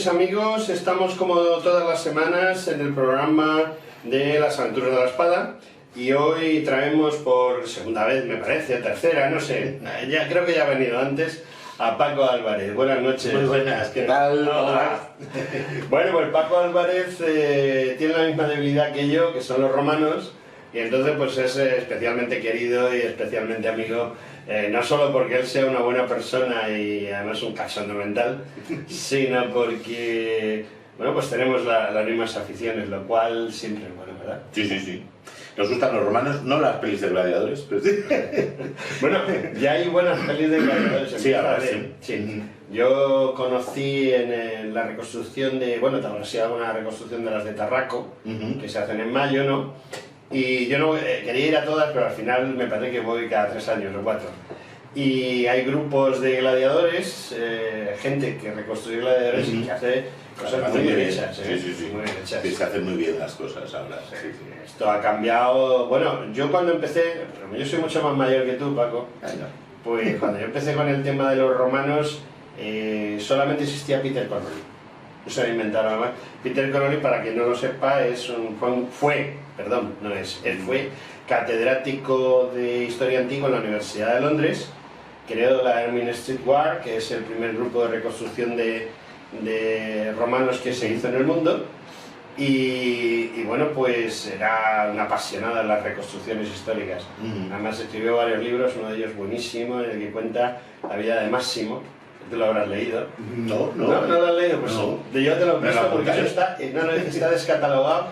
noches, amigos, estamos como todas las semanas en el programa de las aventuras de la espada y hoy traemos por segunda vez, me parece, tercera, no sé, ya creo que ya ha venido antes, a Paco Álvarez. Buenas noches. Muy buenas, ¿qué tal? Hola. Bueno, pues Paco Álvarez tiene la misma debilidad que yo, que son los romanos, y entonces pues es especialmente querido y especialmente amigo, no solo porque él sea una buena persona y además un cachondo mental, sino porque, bueno, pues tenemos las mismas aficiones, lo cual siempre es bueno, ¿verdad? Sí, sí, sí. Nos gustan los romanos, no las pelis de gladiadores, pero sí. Bueno, ya hay buenas pelis de gladiadores. Sí, ahora sí. Sí. Yo conocí en la reconstrucción de, bueno, también ha sido una reconstrucción de las de Tarraco, que se hacen en mayo, ¿no? Y yo no quería ir a todas, pero al final me parece que voy cada 3 años o 4. Y hay grupos de gladiadores, gente que reconstruye gladiadores y que hace cosas muy bien hechas. Sí. Muy bien hechas. Sí, se hacen muy bien las cosas ahora. Sí. Esto ha cambiado. Bueno, yo cuando empecé, yo soy mucho más mayor que tú, Paco, pues cuando yo empecé con el tema de los romanos, solamente existía Peter Connolly. No se había inventado nada más. Peter Connolly, para quien no lo sepa, él fue catedrático de Historia Antigua en la Universidad de Londres, creó la Ermine Street War, que es el primer grupo de reconstrucción de romanos que se hizo en el mundo, y bueno, pues era una apasionada en las reconstrucciones históricas. Además escribió varios libros, uno de ellos buenísimo, en el que cuenta la vida de Máximo. ¿Tú lo habrás leído? No lo has leído, pues no. Yo te lo presto porque eso está descatalogado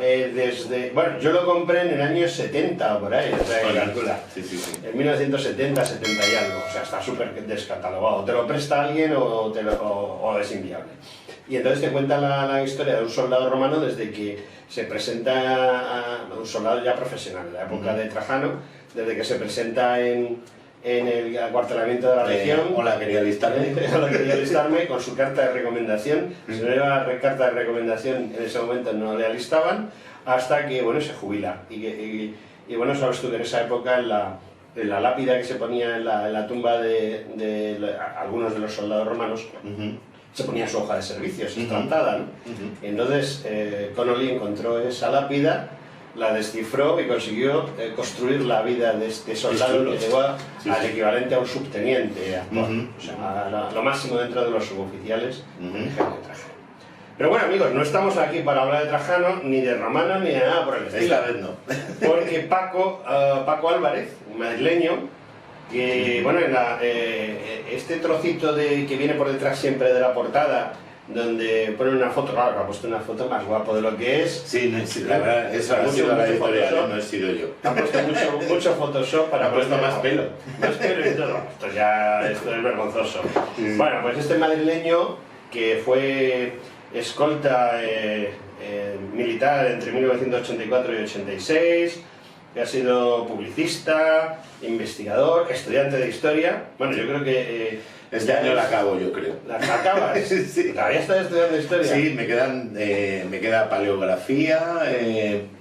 desde... Bueno, yo lo compré en el año 70 o por ahí, o sea, que calcula. Sí. En 1970, 70 y algo, o sea, está súper descatalogado. Te lo presta alguien o es inviable. Y entonces te cuenta la historia de un soldado romano desde que se presenta, un soldado ya profesional, de la época de Trajano, desde que se presenta en el acuartelamiento de la región. Hola, quería alistarme con su carta de recomendación. Si no lleva carta de recomendación, en ese momento no le alistaban, hasta que, bueno, se jubila. Y bueno, sabes tú que en esa época, en la lápida que se ponía en la tumba de algunos de los soldados romanos, se ponía su hoja de servicios, estrantada, ¿no? Entonces, Connolly encontró esa lápida, la descifró y consiguió construir la vida de este soldado que llegó al equivalente a un subteniente actual, o sea, a lo máximo dentro de los suboficiales de Trajano. Pero bueno, amigos, no estamos aquí para hablar de Trajano, ni de Romano, ni de nada por el estilo. Esta vez no. Porque Paco Álvarez, un madrileño, que bueno, este trocito que viene por detrás siempre de la portada, donde pone una foto, claro, ha puesto una foto más guapo de lo que es. Sí, la verdad, esa ha sido la editorial, no he sido yo. Ha puesto mucho Photoshop para puesto más pelo. Más pelo y todo. Esto es vergonzoso. Bueno, pues este madrileño que fue escolta militar entre 1984 y 86, que ha sido publicista, investigador, estudiante de historia. Bueno, yo creo que este año la acabo, yo creo. ¿La acabas? Sí. ¿Todavía estás estudiando historia? Sí, me queda paleografía,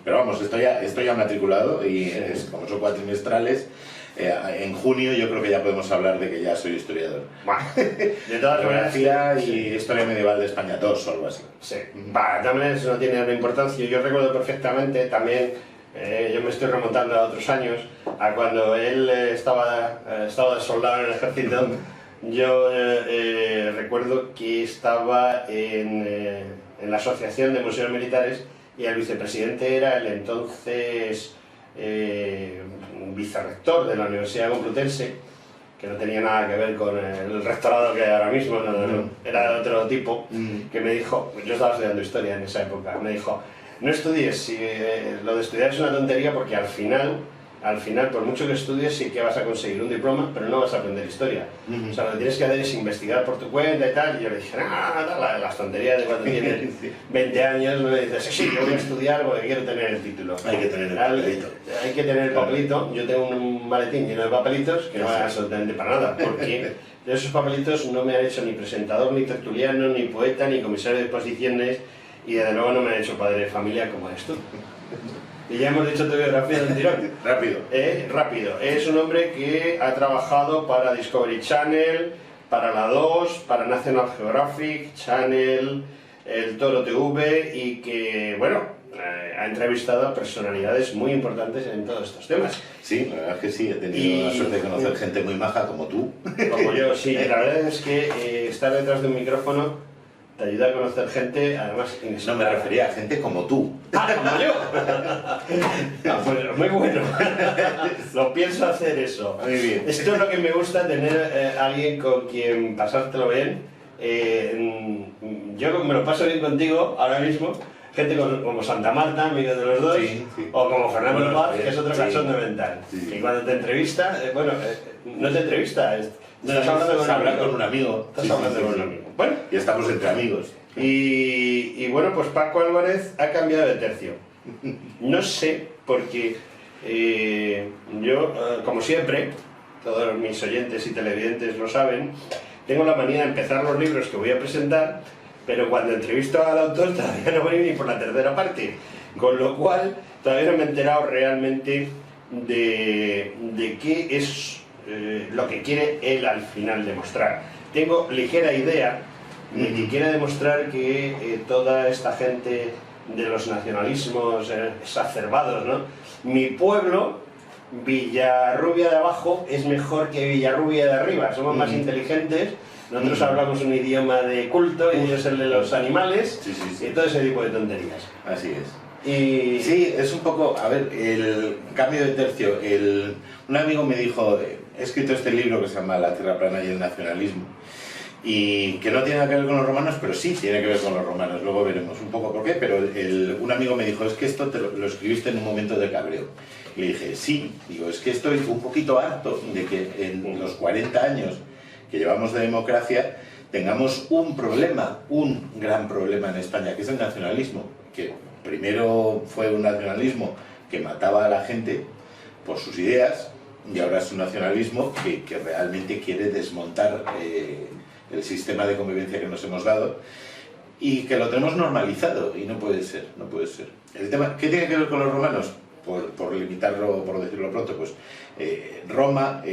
pero vamos, estoy ya matriculado y como son cuatrimestrales, en junio yo creo que ya podemos hablar de que ya soy historiador. Bueno, de todas maneras, geografía y historia medieval de España 2 o algo así. Sí, también eso no tiene una importancia. Yo recuerdo perfectamente también, yo me estoy remontando a otros años, a cuando él estaba de soldado en el ejército. Yo recuerdo que estaba en la Asociación de Museos Militares y el vicepresidente era el entonces vicerrector de la Universidad Complutense, que no tenía nada que ver con el rectorado que hay ahora mismo, era de otro tipo, que me dijo, yo estaba estudiando historia en esa época, me dijo, no estudies, lo de estudiar es una tontería porque al final, por mucho que estudies, sí que vas a conseguir un diploma, pero no vas a aprender historia. O sea, lo que tienes que hacer es investigar por tu cuenta y tal. Y yo le dije, las tonterías de cuando tienes 20 años, me dices, sí, yo voy a estudiar porque quiero tener el título. Hay que tener el papelito. Hay que tener el papelito. Yo tengo un maletín lleno de papelitos que no van absolutamente para nada, porque de esos papelitos no me han hecho ni presentador, ni tertuliano, ni poeta, ni comisario de exposiciones, y desde luego no me han hecho padre de familia como eres tú. Y ya hemos dicho tu biografía del tirón. Rápido. Rápido. Es un hombre que ha trabajado para Discovery Channel, para la 2, para National Geographic, Channel, el Toro TV y que, bueno, ha entrevistado a personalidades muy importantes en todos estos temas. Sí, la verdad es que sí, he tenido la suerte de conocer gente muy maja como tú. Como yo, sí, la verdad es que estar detrás de un micrófono te ayuda a conocer gente, además... No, me refería a gente como tú. ¡Ah, como yo! Ah, pues muy bueno. Lo pienso hacer eso. Muy bien. Esto es lo que me gusta, tener alguien con quien pasártelo bien. Yo me lo paso bien contigo ahora mismo. Gente como Santa Marta, amigo de los dos, sí, sí. o como Fernando Paz, que es otro sí. cachondo mental. Sí. Y cuando te entrevista, no te entrevista, estás hablando con un amigo. Estás hablando con un amigo. Bueno, y estamos entre amigos. Y bueno, pues Paco Álvarez ha cambiado de tercio. No sé, porque yo, como siempre, todos mis oyentes y televidentes lo saben, tengo la manía de empezar los libros que voy a presentar, pero cuando entrevisto al autor todavía no voy ni por la tercera parte, con lo cual todavía no me he enterado realmente de qué es lo que quiere él al final demostrar. Tengo ligera idea de que quiere demostrar que toda esta gente de los nacionalismos exacerbados, ¿no? Mi pueblo, Villarrubia de abajo, es mejor que Villarrubia de arriba, somos más inteligentes. Nosotros hablamos un idioma de culto y ellos el de los animales, y todo ese tipo de tonterías. Así es. Y... Sí, es un poco, a ver, el cambio de tercio. Un amigo me dijo, he escrito este libro que se llama La Tierra Plana y el Nacionalismo, y que no tiene nada que ver con los romanos, pero sí tiene que ver con los romanos, luego veremos un poco por qué, pero un amigo me dijo, es que esto lo escribiste en un momento de cabreo. Y le dije, sí, digo, es que estoy un poquito harto de que en los 40 años que llevamos de democracia tengamos un problema, un gran problema en España, que es el nacionalismo, que primero fue un nacionalismo que mataba a la gente por sus ideas, y ahora es un nacionalismo que realmente quiere desmontar el sistema de convivencia que nos hemos dado y que lo tenemos normalizado, y no puede ser, no puede ser. El tema, ¿qué tiene que ver con los romanos? Por limitarlo, por decirlo pronto, pues Roma,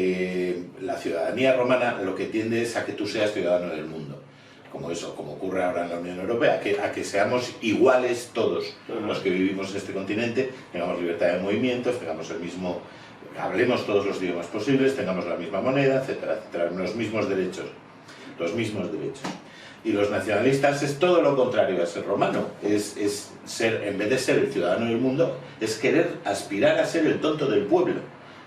la ciudadanía romana lo que tiende es a que tú seas ciudadano del mundo, como eso, como ocurre ahora en la Unión Europea, a que seamos iguales todos los que vivimos en este continente, tengamos libertad de movimientos, tengamos el mismo, hablemos todos los idiomas posibles, tengamos la misma moneda, etcétera, etcétera, los mismos derechos, los mismos derechos. Y los nacionalistas es todo lo contrario a ser romano, es ser, en vez de ser el ciudadano del mundo, es querer aspirar a ser el tonto del pueblo.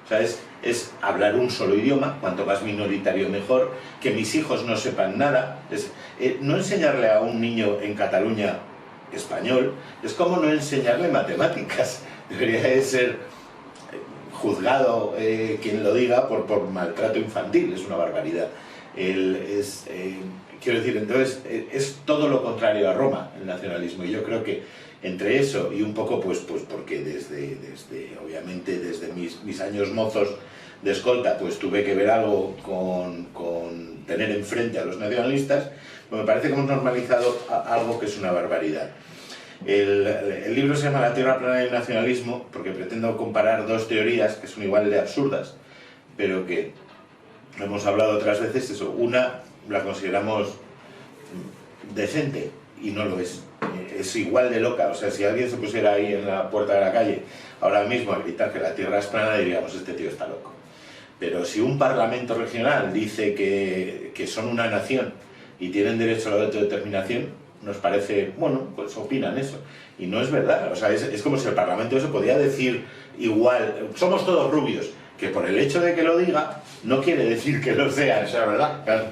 O sea, es hablar un solo idioma, cuanto más minoritario mejor, que mis hijos no sepan nada, no enseñarle a un niño en Cataluña español, es como no enseñarle matemáticas, debería de ser juzgado quien lo diga por maltrato infantil, es una barbaridad. Quiero decir, entonces, es todo lo contrario a Roma, el nacionalismo, y yo creo que entre eso y un poco, pues porque obviamente desde mis años mozos de escolta, pues tuve que ver algo con tener enfrente a los nacionalistas, pues me parece que hemos normalizado algo que es una barbaridad. El libro se llama La Tierra Plana y el Nacionalismo, porque pretendo comparar dos teorías que son igual de absurdas, pero que hemos hablado otras veces, eso, una la consideramos decente y no lo es igual de loca. O sea, si alguien se pusiera ahí en la puerta de la calle ahora mismo a gritar que la Tierra es plana, diríamos, este tío está loco. Pero si un parlamento regional dice que son una nación y tienen derecho a la autodeterminación, nos parece, bueno, pues opinan eso. Y no es verdad, o sea, es como si el parlamento eso podía decir igual, somos todos rubios, que por el hecho de que lo diga, no quiere decir que lo sea, Eso es verdad. Claro.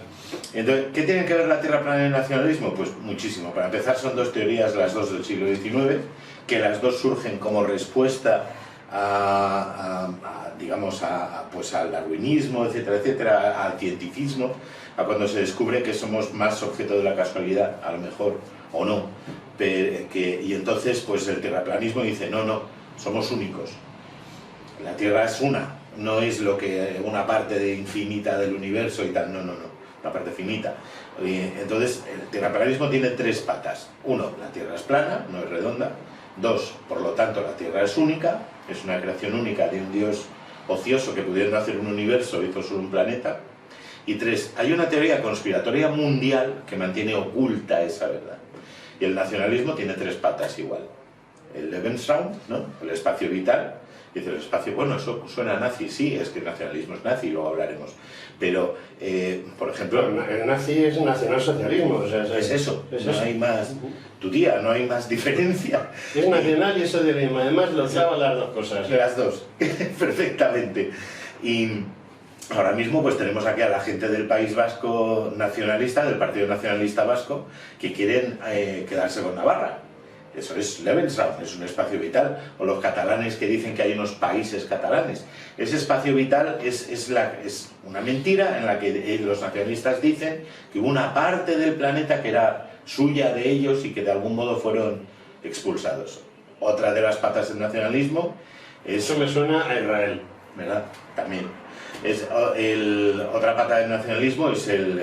Entonces, ¿qué tiene que ver la Tierra plana y el nacionalismo? Pues muchísimo. Para empezar, son dos teorías, las dos del siglo XIX, que las dos surgen como respuesta pues al darwinismo, etcétera, etcétera, al cientificismo, a cuando se descubre que somos más objeto de la casualidad, a lo mejor, o no. Y entonces, pues el terraplanismo dice, no, somos únicos. La Tierra es una, no es lo que una parte de infinita del universo y tal, no, una parte finita. Entonces, el terraplanismo tiene tres patas. Uno, la Tierra es plana, no es redonda. Dos, por lo tanto, la Tierra es única, es una creación única de un Dios ocioso que pudiendo hacer un universo hizo solo un planeta. Y 3, hay una teoría conspiratoria mundial que mantiene oculta esa verdad. Y el nacionalismo tiene 3 patas igual. El Lebensraum, ¿no? El espacio vital. Dice el espacio, bueno, eso suena nazi, sí, es que el nacionalismo es nazi, luego hablaremos. Pero, por ejemplo... El nazi es nacionalsocialismo, o sea, es eso, no hay más... Tu tía, no hay más diferencia. Es nacional y es socialismo, además lo clavan las dos cosas. Las dos, perfectamente. Y ahora mismo pues tenemos aquí a la gente del País Vasco nacionalista, del Partido Nacionalista Vasco, que quieren quedarse con Navarra. Eso es Lebensraum, es un espacio vital. O los catalanes que dicen que hay unos países catalanes. Ese espacio vital es una mentira en la que los nacionalistas dicen que hubo una parte del planeta que era suya de ellos y que de algún modo fueron expulsados. Otra de las patas del nacionalismo es... Eso me suena a Israel. ¿Verdad? También. Otra pata del nacionalismo es el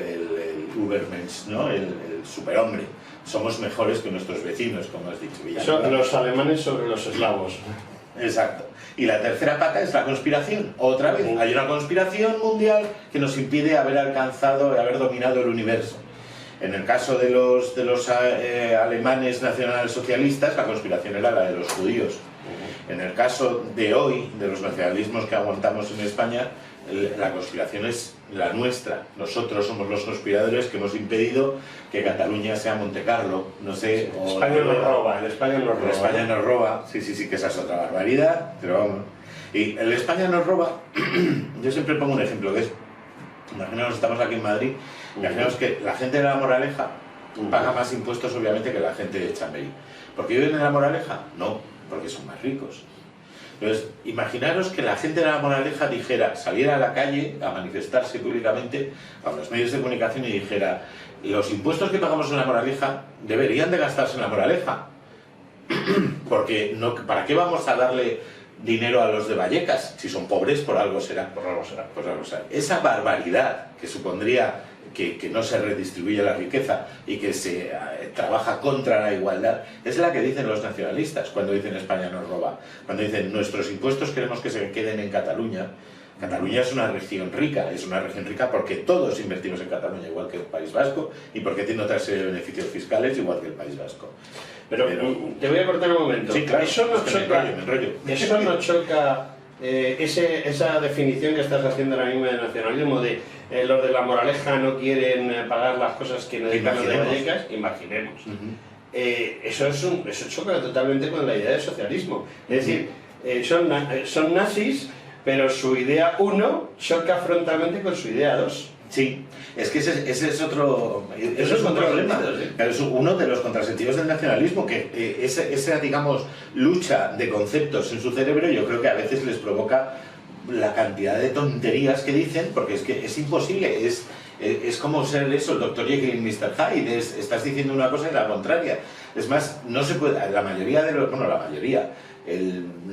Übermensch, ¿no? El superhombre. Somos mejores que nuestros vecinos, como has dicho. Son los alemanes sobre los eslavos. Exacto. Y la tercera pata es la conspiración. Otra vez, hay una conspiración mundial que nos impide haber alcanzado y haber dominado el universo. En el caso de los alemanes nacionalsocialistas, la conspiración era la de los judíos. En el caso de hoy, de los nacionalismos que aguantamos en España, la conspiración es la nuestra. Nosotros somos los conspiradores que hemos impedido que Cataluña sea Montecarlo. No sé... España nos roba, el España nos roba. El España nos roba, sí, que esa es otra barbaridad, pero vamos. Y el España nos roba, yo siempre pongo un ejemplo, que es, imaginaos, estamos aquí en Madrid, imaginaos que la gente de La Moraleja paga más impuestos obviamente que la gente de Chamberí. ¿Por qué viven en La Moraleja? No, porque son más ricos. Entonces, imaginaros que la gente de La Moraleja dijera, saliera a la calle a manifestarse públicamente a los medios de comunicación y dijera, los impuestos que pagamos en La Moraleja deberían de gastarse en La Moraleja. Porque no, ¿para qué vamos a darle dinero a los de Vallecas? Si son pobres, por algo será. Por algo será. Esa barbaridad que supondría que no se redistribuye la riqueza y que se trabaja contra la igualdad, es la que dicen los nacionalistas cuando dicen España nos roba. Cuando dicen nuestros impuestos queremos que se queden en Cataluña. Cataluña es una región rica porque todos invertimos en Cataluña, igual que el País Vasco, y porque tiene otra serie de beneficios fiscales, igual que el País Vasco. Pero te voy a cortar un momento. Sí, claro, eso no choca, me enrollo. Eso no choca esa definición que estás haciendo ahora mismo de nacionalismo, de los de La Moraleja no quieren pagar las cosas que necesitan los de Vallecas, imaginemos. Eso choca totalmente con la idea de socialismo. Es decir, son nazis, pero su idea 1 choca frontalmente con su idea 2. Sí, es que ese es otro problema. Es uno de los contrasentidos del nacionalismo, que esa, digamos, lucha de conceptos en su cerebro, yo creo que a veces les provoca la cantidad de tonterías que dicen, porque es que es imposible, es como ser eso, el Dr. Jekyll y Mr. Hyde, estás diciendo una cosa y la contraria. Es más, no se puede, la mayoría de los, bueno, la mayoría,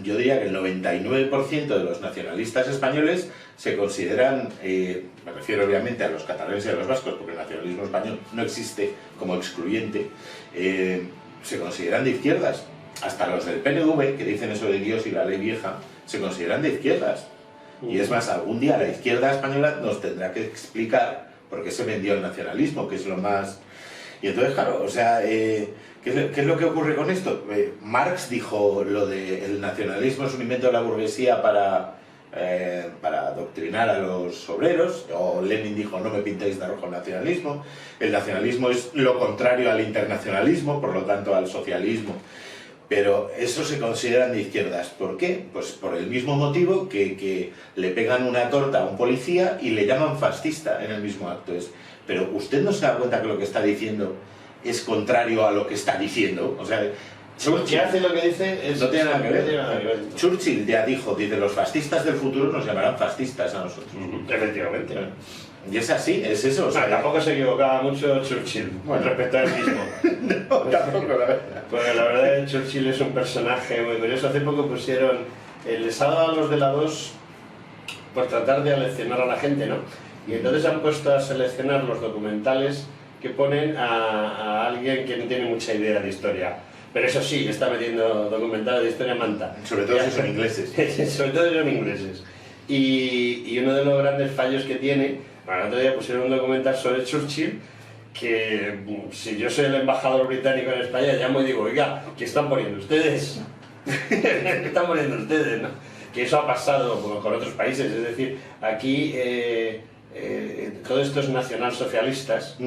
yo diría que el 99% de los nacionalistas españoles se consideran, me refiero obviamente a los catalanes y a los vascos, porque el nacionalismo español no existe como excluyente, se consideran de izquierdas. Hasta los del PNV, que dicen eso de Dios y la ley vieja, se consideran de izquierdas. Y es más, algún día la izquierda española nos tendrá que explicar por qué se vendió el nacionalismo, que es lo más... Y entonces, claro, o sea... ¿Qué es lo que ocurre con esto? Marx dijo lo de el nacionalismo es un invento de la burguesía para adoctrinar a los obreros, o Lenin dijo no me pintéis de rojo el nacionalismo. El nacionalismo es lo contrario al internacionalismo, por lo tanto al socialismo. Pero eso se consideran de izquierdas. ¿Por qué? Pues por el mismo motivo que le pegan una torta a un policía y le llaman fascista en el mismo acto. Pero usted no se da cuenta que lo que está diciendo es contrario a lo que está diciendo. O sea, Churchill hace lo que dice, no tiene nada que ver. Churchill ya dijo, dice, los fascistas del futuro nos llamarán fascistas a nosotros. Efectivamente. Y es así, es eso. O sea, tampoco se equivocaba mucho Churchill respecto a él mismo. No, tampoco, la verdad. Porque la verdad es que Churchill es un personaje muy curioso. Hace poco pusieron, les ha dado a los de la 2 por tratar de aleccionar a la gente, ¿no? Y entonces han puesto a seleccionar los documentales que ponen a alguien que no tiene mucha idea de historia. Pero eso sí, está metiendo documentales de historia manta. Sobre todo si son ingleses. Sobre todo si son ingleses. Y uno de los grandes fallos que tiene, Bueno, el otro día pusieron un documental sobre Churchill que si yo soy el embajador británico en España llamo y digo, oiga, ¿qué están poniendo ustedes? ¿Qué están poniendo ustedes? ¿No? Que eso ha pasado con otros países, es decir, aquí todos estos nacionalsocialistas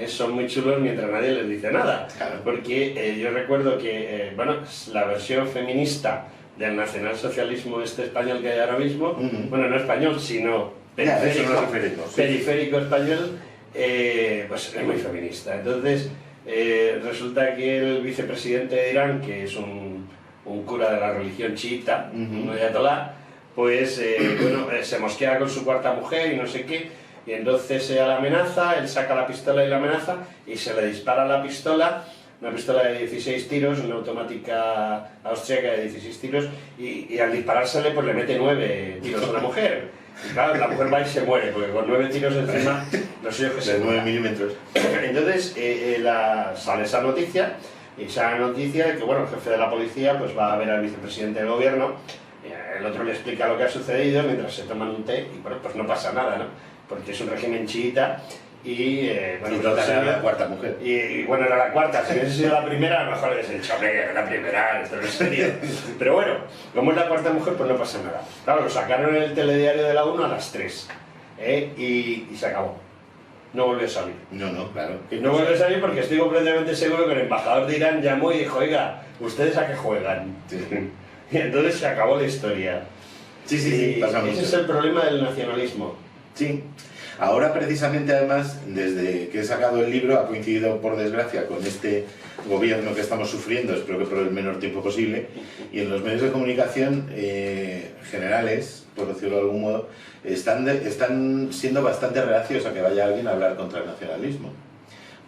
son muy chulos mientras nadie les dice nada, Claro. porque yo recuerdo que bueno, la versión feminista del nacionalsocialismo español que hay ahora mismo, bueno, no español, sino periférico español, pues es muy feminista. Entonces, resulta que el vicepresidente de Irán, que es un cura de la religión chiita, un ayatolá, pues bueno, se mosquea con su cuarta mujer y no sé qué, y entonces ella la amenaza, él saca la pistola y la amenaza, y se le dispara la pistola, una pistola de 16 tiros, una automática austríaca de 16 tiros, y al disparársele pues le mete 9 tiros a la mujer. Y claro, la mujer va y se muere, porque con 9 tiros encima, no sé yo que se 9 milímetros. Entonces sale esa noticia, y esa noticia que bueno, el jefe de la policía pues va a ver al vicepresidente del gobierno, el otro le explica lo que ha sucedido mientras se toman un té, y bueno, pues no pasa nada, ¿no? Porque es un régimen chiita, y bueno, Y total, era la cuarta mujer. Y bueno, era la cuarta, si hubiese sido la primera, a lo mejor hubiese dicho, hombre, era la primera, esto no es serio. Pero bueno, como es la cuarta mujer, pues no pasa nada. Claro, lo sacaron en el telediario de la 1 a las 3, y se acabó. No volvió a salir. No, claro. Y no volvió a salir porque estoy completamente seguro que el embajador de Irán llamó y dijo, oiga, ¿ustedes a qué juegan? Sí. Y entonces se acabó la historia. Sí, pasa mucho. Ese es el problema del nacionalismo. Sí. Ahora precisamente además, desde que he sacado el libro, ha coincidido por desgracia con este gobierno que estamos sufriendo, espero que por el menor tiempo posible, y en los medios de comunicación generales, por decirlo de algún modo, están siendo bastante reacios a que vaya alguien a hablar contra el nacionalismo.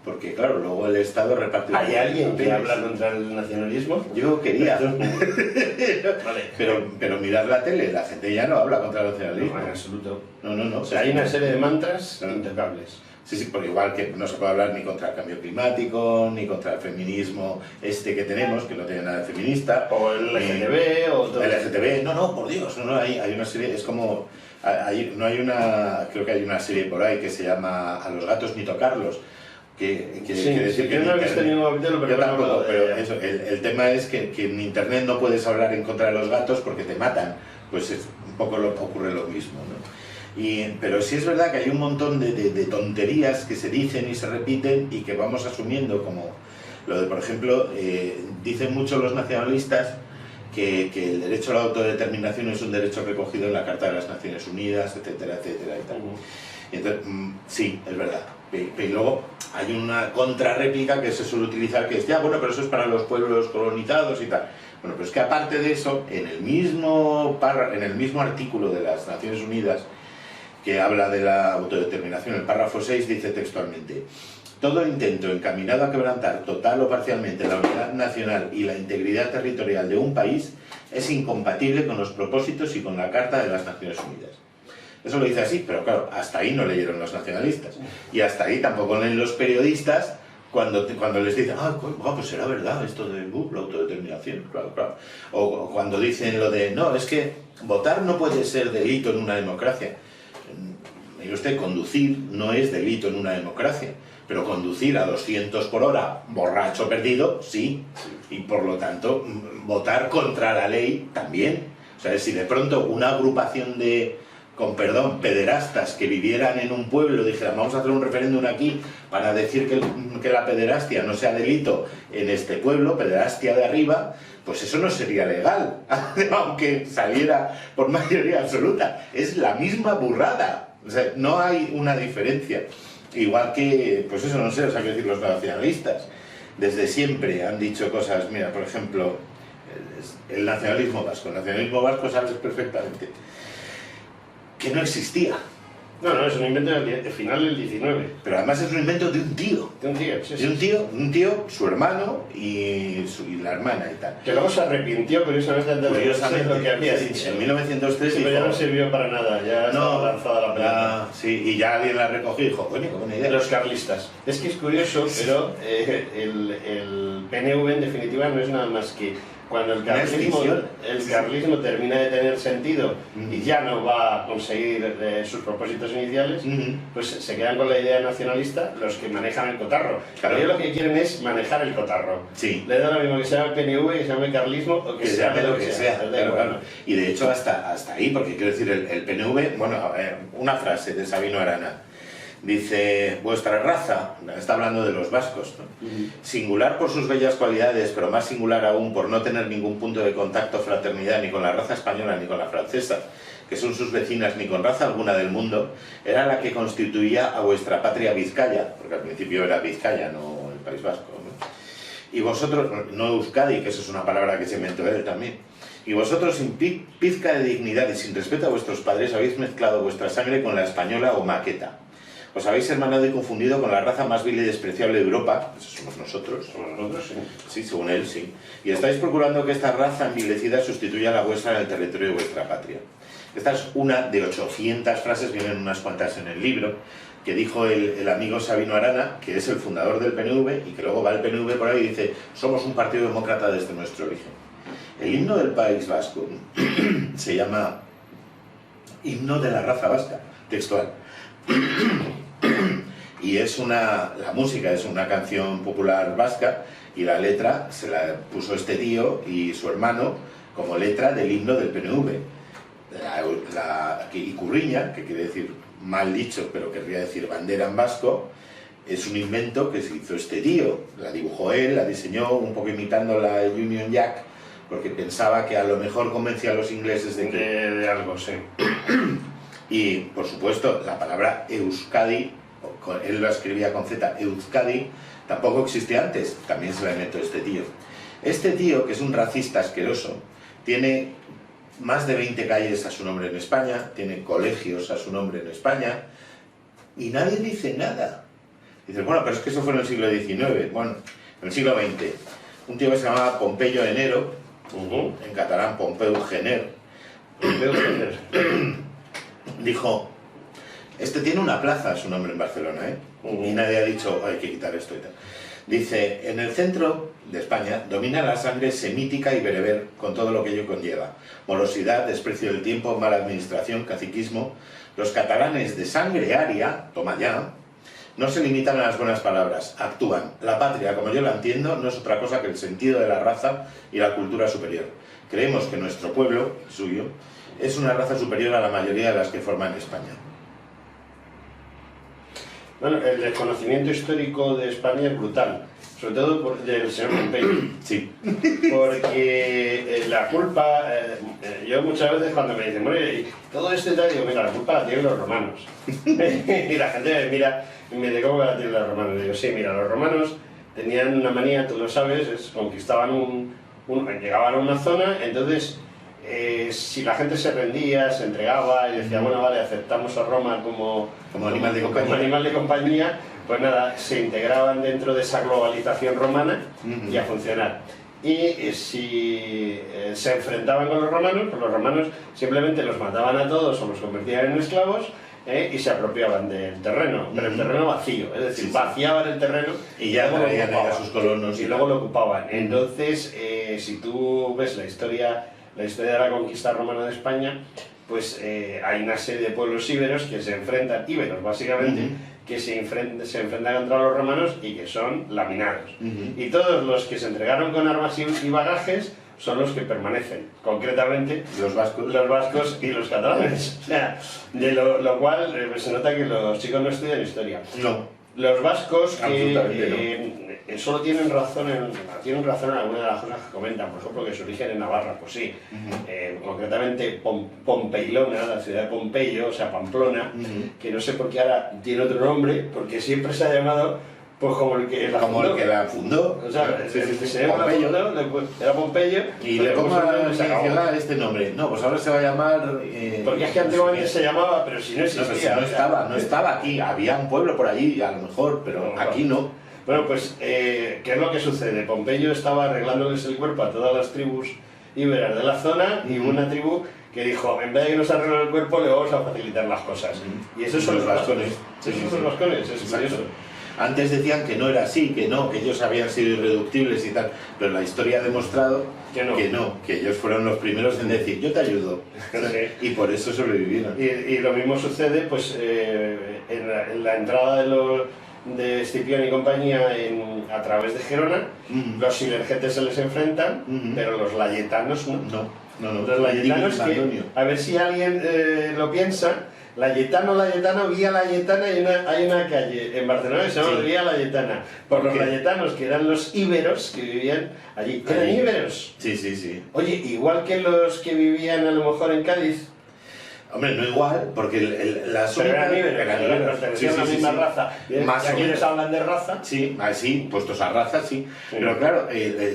Porque claro, luego el Estado reparte... ¿Hay alguien que habla contra el nacionalismo? Yo quería. Vale. Pero mirad la tele, la gente ya no habla contra el nacionalismo. No, en absoluto. No. O sea, hay una serie de mantras intocables. Sí, por igual que no se puede hablar ni contra el cambio climático, ni contra el feminismo que tenemos, que no tiene nada de feminista. O el LGTB, o todo. El LGTB, no, por Dios, hay una serie, es como... creo que hay una serie por ahí que se llama A los gatos ni tocarlos. Que yo no he visto ningún capítulo, pero yo tampoco, pero eso, el tema es que en internet no puedes hablar en contra de los gatos porque te matan, pues es un poco ocurre lo mismo, ¿no? Pero sí es verdad que hay un montón de tonterías que se dicen y se repiten y que vamos asumiendo, como lo de, por ejemplo, dicen mucho los nacionalistas que el derecho a la autodeterminación es un derecho recogido en la Carta de las Naciones Unidas, etcétera, etcétera y tal. Y entonces, sí, es verdad. Y luego hay una contrarréplica que se suele utilizar, que es, ya, bueno, pero eso es para los pueblos colonizados y tal. Bueno, pero es que aparte de eso, en el mismo artículo de las Naciones Unidas, que habla de la autodeterminación, el párrafo 6 dice textualmente: todo intento encaminado a quebrantar total o parcialmente la unidad nacional y la integridad territorial de un país es incompatible con los propósitos y con la Carta de las Naciones Unidas. Eso lo dice así, pero claro, hasta ahí no leyeron los nacionalistas. Y hasta ahí tampoco leen los periodistas cuando les dicen, pues será verdad esto de la autodeterminación, claro. O cuando dicen lo de, no, es que votar no puede ser delito en una democracia. Mire usted, conducir no es delito en una democracia, pero conducir a 200 por hora, borracho perdido, sí. Y por lo tanto, votar contra la ley también. O sea, si de pronto una agrupación con perdón, pederastas que vivieran en un pueblo dijeran, vamos a hacer un referéndum aquí para decir que la pederastia no sea delito en este pueblo, pederastia de arriba, pues eso no sería legal, aunque saliera por mayoría absoluta. Es la misma burrada, o sea, no hay una diferencia. Igual que, pues eso, no sé, o sea, quiero decir, los nacionalistas desde siempre han dicho cosas, mira, por ejemplo, el nacionalismo vasco. El nacionalismo vasco sabes perfectamente que no existía. No, es un invento del final del 19. Pero además es un invento de un tío. De un tío, sí. De un tío, su hermano y la hermana y tal. Que luego se arrepintió curiosamente de lo que había dicho. En 1903 sí, pero ya no sirvió para nada, ya estaba lanzada la pelota. Sí, y ya alguien la recogió y dijo, coño, qué buena idea. Los carlistas. Es que es curioso, pero el PNV en definitiva no es nada más que cuando el extinción. carlismo termina de tener sentido y ya no va a conseguir sus propósitos iniciales, pues se quedan con la idea nacionalista los que manejan el cotarro. Claro. Ellos lo que quieren es manejar el cotarro. Sí. Le da lo mismo que se llame PNV, que se llame carlismo o que se llame lo que sea. Da Claro, igual. claro. Y de hecho hasta ahí, porque quiero decir, el PNV, bueno, a ver, una frase de Sabino Arana. Dice, vuestra raza, está hablando de los vascos, ¿no? Singular por sus bellas cualidades, pero más singular aún por no tener ningún punto de contacto o fraternidad ni con la raza española ni con la francesa, que son sus vecinas, ni con raza alguna del mundo, era la que constituía a vuestra patria Vizcaya, porque al principio era Vizcaya, no el País Vasco, ¿no? Y vosotros, no Euskadi, que eso es una palabra que se inventó él también, y vosotros sin pizca de dignidad y sin respeto a vuestros padres habéis mezclado vuestra sangre con la española o maqueta. Os habéis hermanado y confundido con la raza más vil y despreciable de Europa, eso somos nosotros. Somos nosotros, sí. Sí, según él, sí. Y estáis procurando que esta raza envilecida sustituya a la vuestra en el territorio de vuestra patria. Esta es una de 800 frases, vienen unas cuantas en el libro, que dijo el amigo Sabino Arana, que es el fundador del PNV, y que luego va el PNV por ahí y dice, somos un partido demócrata desde nuestro origen. El himno del País Vasco se llama Himno de la Raza Vasca, textual. Y es la música es una canción popular vasca y la letra se la puso este tío y su hermano como letra del himno del PNV. Ikurriña, que quiere decir mal dicho, pero querría decir bandera en vasco, es un invento que se hizo este tío. La dibujó él, la diseñó un poco imitando la Union Jack, porque pensaba que a lo mejor convencía a los ingleses de que... De algo, sí. Y, por supuesto, la palabra Euskadi, él lo escribía con Z, Euskadi, tampoco existía antes, también se la inventó este tío. Este tío, que es un racista asqueroso, tiene más de 20 calles a su nombre en España, tiene colegios a su nombre en España, y nadie dice nada. Dices, bueno, pero es que eso fue en el siglo XIX, bueno, en el siglo XX. Un tío que se llamaba Pompeyo Enero, en catalán Pompeu Gener, dijo, este tiene una plaza a su nombre en Barcelona, ¿eh? Y nadie ha dicho, hay que quitar esto y tal. Dice, en el centro de España domina la sangre semítica y bereber, con todo lo que ello conlleva. Morosidad, desprecio del tiempo, mala administración, caciquismo. Los catalanes de sangre aria, toma ya, no se limitan a las buenas palabras, actúan. La patria, como yo la entiendo, no es otra cosa que el sentido de la raza y la cultura superior. Creemos que nuestro pueblo, suyo, es una raza superior a la mayoría de las que forman España. Bueno, el desconocimiento histórico de España es brutal, sobre todo del señor Pompeyo. Sí. Porque la culpa, yo muchas veces cuando me dicen, bueno, y todo esto y tal, digo, mira, la culpa la tienen los romanos. Y la gente me mira y me dice, ¿cómo la tienen los romanos? Digo, sí, mira, los romanos tenían una manía, tú lo sabes, conquistaban llegaban a una zona, entonces si la gente se rendía, se entregaba y decía, bueno, vale, aceptamos a Roma como animal de compañía. Como animal de compañía, pues nada, se integraban dentro de esa globalización romana y a funcionar. Y si se enfrentaban con los romanos, pues los romanos simplemente los mataban a todos o los convertían en esclavos y se apropiaban del terreno, pero el terreno vacío, es decir, vaciaban el terreno y ya traían a sus colonos y luego lo ocupaban. Entonces, si tú ves la historia de la conquista romana de España, pues hay una serie de pueblos íberos que se enfrentan, íberos básicamente, que se enfrentan contra los romanos y que son laminados. Y todos los que se entregaron con armas y bagajes son los que permanecen, concretamente los vascos y los catalanes. O sea, de lo cual se nota que los chicos no estudian historia. No. Los vascos que solo tienen razón en alguna de las cosas que comentan, por ejemplo, que su origen en Navarra, pues sí, concretamente Pompeilona, la ciudad de Pompeyo, o sea, Pamplona, que no sé por qué ahora tiene otro nombre, porque siempre se ha llamado pues como el que la fundó. O sea, se llama Pompeyo, era Pompeyo. ¿Y le pongo a este nombre? No, pues ahora se va a llamar... porque es que antiguamente se llamaba, pero si no existía. No estaba aquí, había un pueblo por allí, a lo mejor, pero aquí no. Bueno, pues, ¿qué es lo que sucede? Pompeyo estaba arreglándoles el cuerpo a todas las tribus íberas de la zona y hubo una tribu que dijo, en vez de que nos arreglen el cuerpo, le vamos a facilitar las cosas. Y esos son los vascones. Esos son los vascones, es curioso. Antes decían que no era así, que no, que ellos habían sido irreductibles y tal, pero la historia ha demostrado que ellos fueron los primeros en decir, yo te ayudo, y por eso sobrevivieron. Y lo mismo sucede pues en la entrada de Escipión y compañía a través de Gerona. Los silergetes se les enfrentan, pero los layetanos no. Los layetanos, que, a ver si alguien lo piensa, Layetano, Vía Layetana, hay una calle en Barcelona que se llama Vía Layetana, por los layetanos, que eran los íberos que vivían allí. ¿Eran íberos? Sí. Oye, igual que los que vivían a lo mejor en Cádiz. Hombre, no igual, porque las eran íberos, pertenecían a la misma raza. Más aquí les hablan de raza. Sí, puestos a raza, sí. Pero claro,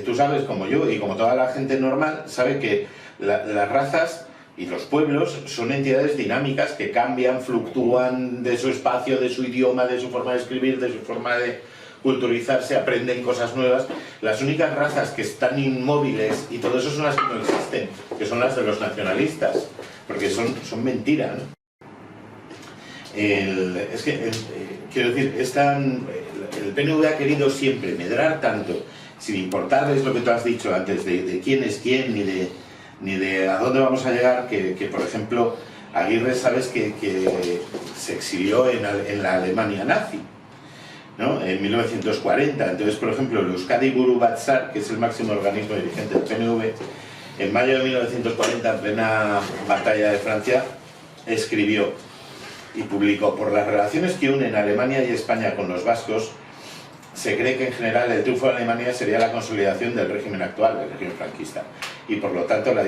tú sabes, como yo y como toda la gente normal, sabe que las razas y los pueblos son entidades dinámicas que cambian, fluctúan de su espacio, de su idioma, de su forma de escribir, de su forma de culturizarse, aprenden cosas nuevas. Las únicas razas que están inmóviles y todo eso son las que no existen, que son las de los nacionalistas, porque son mentira, ¿no? Es que, quiero decir, el PNV ha querido siempre medrar tanto, sin importarles lo que tú has dicho antes, de quién es quién, ni de a dónde vamos a llegar, que por ejemplo, Aguirre, sabes que se exilió en la Alemania nazi, ¿no? En 1940. Entonces, por ejemplo, el Euskadi Buru Batzar, que es el máximo organismo dirigente del PNV, en mayo de 1940, en plena batalla de Francia, escribió y publicó: por las relaciones que unen Alemania y España con los vascos, se cree que en general el triunfo de Alemania sería la consolidación del régimen actual, del régimen franquista, y por lo tanto la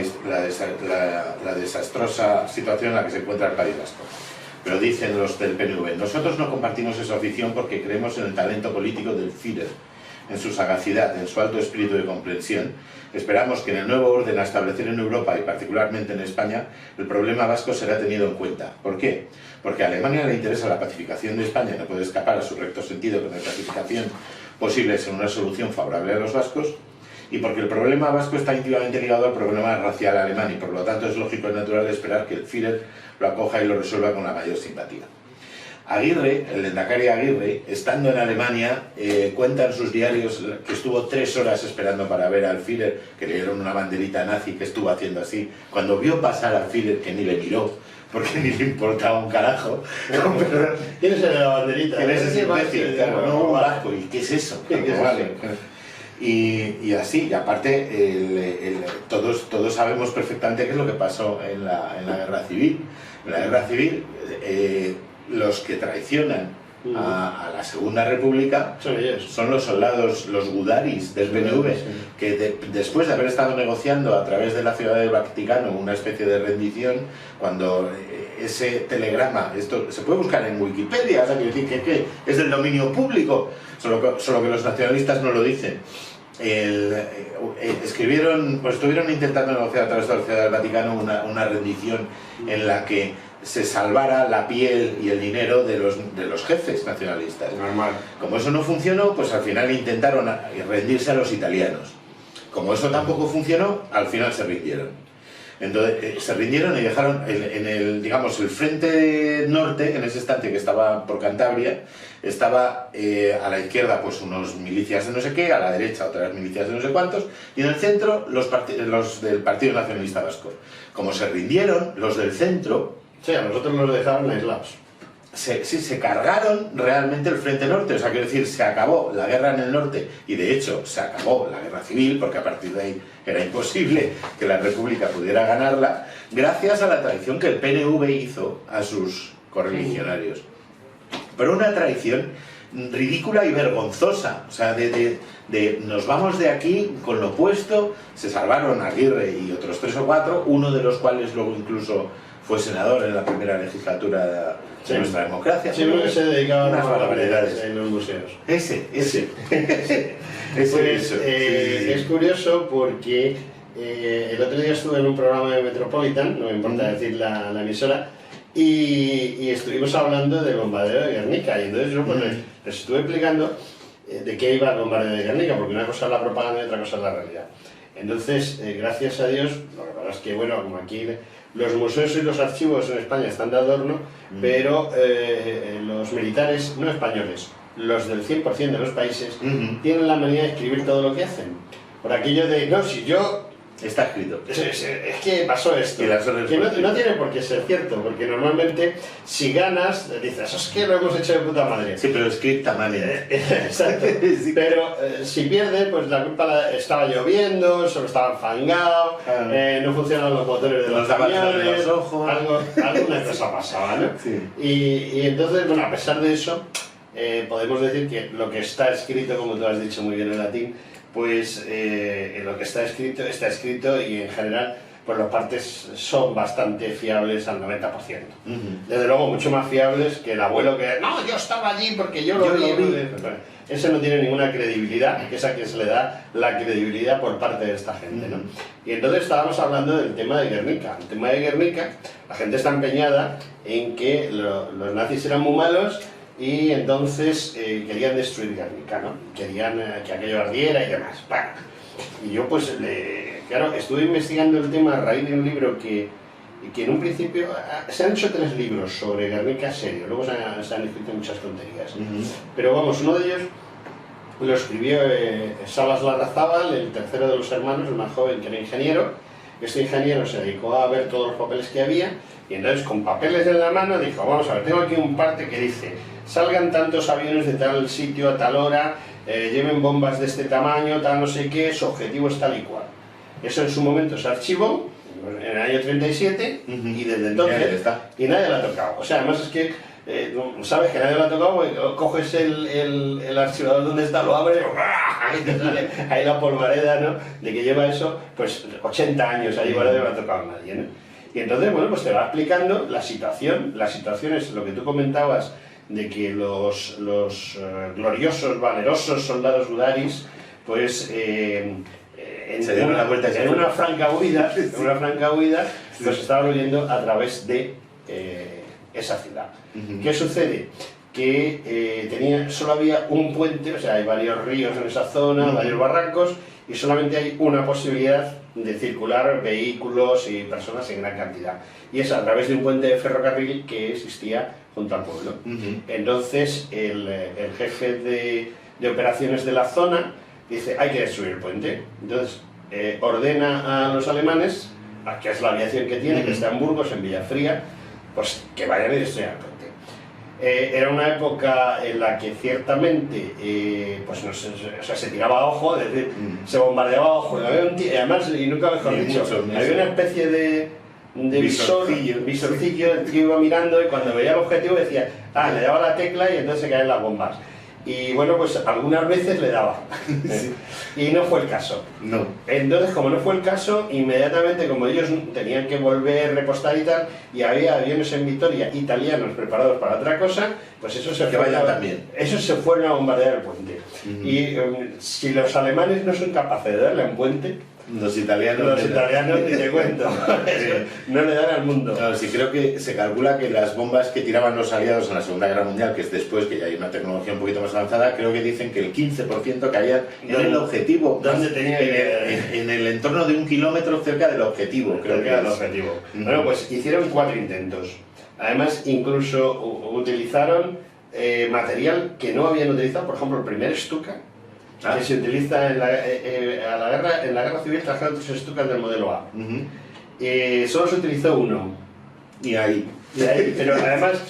desastrosa situación en la que se encuentra el País Vasco. Pero dicen los del PNV, nosotros no compartimos esa afición porque creemos en el talento político del Führer, en su sagacidad, en su alto espíritu de comprensión. Esperamos que en el nuevo orden a establecer en Europa y particularmente en España, el problema vasco será tenido en cuenta. ¿Por qué? Porque a Alemania le interesa la pacificación de España, no puede escapar a su recto sentido que no hay pacificación posible sin una solución favorable a los vascos, y porque el problema vasco está íntimamente ligado al problema racial alemán y por lo tanto es lógico y natural esperar que el Führer lo acoja y lo resuelva con la mayor simpatía. Aguirre, el lehendakari Aguirre, estando en Alemania, cuenta en sus diarios que estuvo 3 horas esperando para ver al Führer, que le dieron una banderita nazi que estuvo haciendo así. Cuando vio pasar al Führer, que ni le miró, porque ni le importaba un carajo. ¿Quién es la banderita? ¿Quién es ese imbécil? Claro, no, un vasco. ¿Y qué es eso? Vale. Y así, y aparte, todos sabemos perfectamente qué es lo que pasó en la Guerra Civil. En la Guerra Civil, los que traicionan a la Segunda República son los soldados, los gudaris del PNV, que después de haber estado negociando a través de la Ciudad del Vaticano una especie de rendición, cuando ese telegrama, esto se puede buscar en Wikipedia, o sea, quiero decir que es del dominio público, solo que los nacionalistas no lo dicen. Escribieron, pues estuvieron intentando negociar a través de la Ciudad del Vaticano una rendición en la que se salvara la piel y el dinero de los jefes nacionalistas. Normal. Como eso no funcionó, pues al final intentaron rendirse a los italianos. Como eso tampoco funcionó, al final se rindieron. Entonces se rindieron y dejaron digamos, el frente norte, en ese instante que estaba por Cantabria, estaba a la izquierda pues unos milicias de no sé qué, a la derecha otras milicias de no sé cuántos, y en el centro los del Partido Nacionalista Vasco. Como se rindieron, los del centro... Sí, a nosotros nos dejaron aislados. Se cargaron realmente el frente norte, o sea, quiero decir, se acabó la guerra en el norte y de hecho se acabó la guerra civil, porque a partir de ahí era imposible que la República pudiera ganarla, gracias a la traición que el PNV hizo a sus correligionarios. Pero una traición ridícula y vergonzosa, o sea, nos vamos de aquí con lo opuesto. Se salvaron Aguirre y otros 3 o 4, uno de los cuales luego incluso fue senador en la primera legislatura de nuestra democracia. Sí, porque se dedicaban unas a barbaridades en los museos. Ese. Pues es curioso porque el otro día estuve en un programa de Metropolitan, no me importa decir la emisora, y estuvimos hablando del bombardeo de Guernica, y entonces yo pues, les estuve explicando de qué iba el bombardeo de Guernica, porque una cosa es la propaganda y otra cosa es la realidad. Entonces, gracias a Dios, lo que pasa es que, bueno, como aquí los museos y los archivos en España están de adorno, pero los militares, no españoles, los del 100% de los países tienen la manía de escribir todo lo que hacen. Por aquello de, no, si yo... Está escrito. Es que pasó esto. Que no tiene por qué ser cierto, porque normalmente si ganas, dices, eso es que lo hemos hecho de puta madre. Sí, pero escrito también. Exacto. Sí. Pero si pierdes, pues la culpa estaba lloviendo, solo estaba enfangado, no funcionaban los motores de los camiones, alguna cosa pasaba, ¿no? Sí. Y entonces, bueno, a pesar de eso, podemos decir que lo que está escrito, como tú has dicho muy bien en latín, pues lo que está escrito y en general pues las partes son bastante fiables al 90%. Desde luego mucho más fiables que el abuelo que no, yo estaba allí porque yo lo vi. Bueno, ese no tiene ninguna credibilidad, que es a quien se le da la credibilidad por parte de esta gente, ¿no? Y entonces estábamos hablando del tema de Guernica. El tema de Guernica, la gente está empeñada en que los nazis eran muy malos y entonces querían destruir Guernica, ¿no? Querían que aquello ardiera y demás. Bueno, y yo pues, claro, estuve investigando el tema a raíz de un libro que en un principio, se han hecho 3 libros sobre Guernica serio, luego se han escrito muchas tonterías. Pero vamos, uno de ellos lo escribió Salas Larrazábal, el tercero de los hermanos, el más joven, que era ingeniero. Este ingeniero se dedicó a ver todos los papeles que había y entonces con papeles en la mano dijo, vamos a ver, tengo aquí un parte que dice salgan tantos aviones de tal sitio a tal hora, lleven bombas de este tamaño, tal no sé qué, su objetivo es tal y cual. Eso en su momento se archivó en el año 37 y desde entonces y nadie lo ha tocado. O sea, además es que sabes que nadie lo ha tocado, pues, coges el archivador donde está, lo abres y te sale ahí la polvareda, ¿no? De que lleva eso, pues 80 años ahí, no lo ha tocado a nadie, ¿no? Y entonces, bueno, pues te va explicando la situación. La situación es lo que tú comentabas, de que los gloriosos, valerosos soldados gudaris, pues en una franca huida, pues estaban huyendo a través de esa ciudad. ¿Qué sucede? Que solo había un puente, o sea, hay varios ríos en esa zona, varios barrancos, y solamente hay una posibilidad de circular vehículos y personas en gran cantidad. Y es a través de un puente de ferrocarril que existía junto al pueblo. Entonces, el jefe de operaciones de la zona dice, hay que destruir el puente. Entonces, ordena a los alemanes, que es la aviación que tiene, que está en Burgos, en Villafría, pues que vayan y destruyan el puente. Era una época en la que ciertamente pues no sé, o sea, se tiraba a ojo, es decir, se bombardeaba a ojo, además, y nunca mejor dicho, había una especie de visorcillo que iba mirando y cuando veía el objetivo decía, le daba la tecla y entonces se caían las bombas. Y bueno, pues algunas veces le daba. Sí. Y no fue el caso. No. Entonces, como no fue el caso, inmediatamente, como ellos tenían que volver, repostar y tal, y había aviones en Vitoria italianos preparados para otra cosa, pues eso se fueron a bombardear el puente. Y si los alemanes no son capaces de darle a un puente, los italianos ni te cuento. No le dan al mundo. Claro, sí, creo que se calcula que las bombas que tiraban los aliados en la Segunda Guerra Mundial, que es después, que ya hay una tecnología un poquito más avanzada, creo que dicen que el 15% caían en el objetivo. ¿Dónde tenía en el entorno de 1 kilómetro cerca del objetivo. Creo que era el objetivo. Bueno, pues hicieron 4 intentos. Además, incluso utilizaron material que no habían utilizado, por ejemplo, el primer Stuka, que se utiliza en la guerra civil, trajeron 3 Stukas del modelo A. Solo se utilizó uno. Y ahí. Pero además,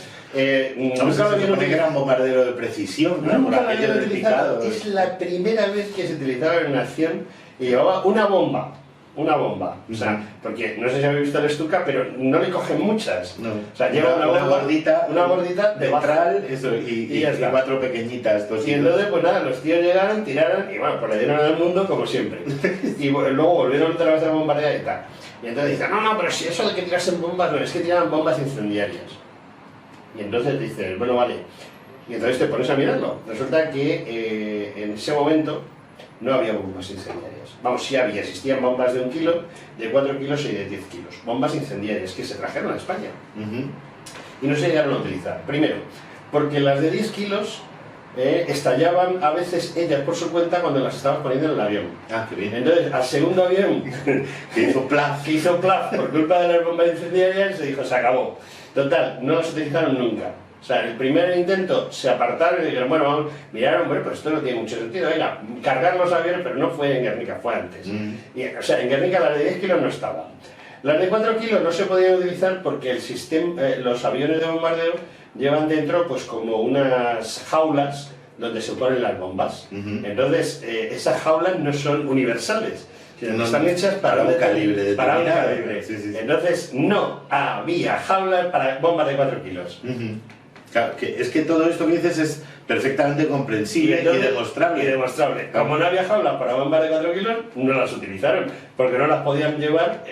nunca lo supone que era un bombardero de precisión, ¿no? Nunca lo habían utilizado. Es la primera vez que se utilizaba en una acción y llevaba una bomba. O sea, porque no sé si habéis visto el Stuka, pero no le cogen muchas. No. O sea, lleva una gordita de ventral, eso, y 4 pequeñitas. Y entonces, pues nada, los tíos llegaron, tiraron y bueno, pues le dieron al mundo como siempre. Y luego volvieron otra vez a bombardear y tal. Y entonces dicen, no, pero si eso de que tirasen bombas, no, es que tiraban bombas incendiarias. Y entonces dices, bueno, vale. Y entonces te pones a mirarlo. Resulta que en ese momento no había bombas incendiarias. Vamos, sí había, existían bombas de 1 kilo, de 4 kilos y de 10 kilos. Bombas incendiarias que se trajeron a España. Y no se llegaron a utilizar. Primero, porque las de 10 kilos estallaban a veces ellas por su cuenta cuando las estabas poniendo en el avión. Qué bien. Entonces, al segundo avión que hizo plaf por culpa de las bombas incendiarias, se dijo, se acabó. Total, no las utilizaron nunca. O sea, el primer intento se apartaron y dijeron, bueno, vamos, miraron, bueno, pues esto no tiene mucho sentido, venga, cargar los aviones, pero no fue en Guernica, fue antes. Y, o sea, en Guernica las de 10 kilos no estaban. Las de 4 kilos no se podían utilizar porque el sistema, los aviones de bombardeo llevan dentro pues como unas jaulas donde se ponen las bombas. Entonces, esas jaulas no son universales, sino que están hechas para un calibre determinado. Sí. Entonces, no había jaulas para bombas de 4 kilos. Claro, es que todo esto que dices es perfectamente comprensible y demostrable. Como no había jaulas para bombas de 4 kilos, no las utilizaron, porque no las podían llevar,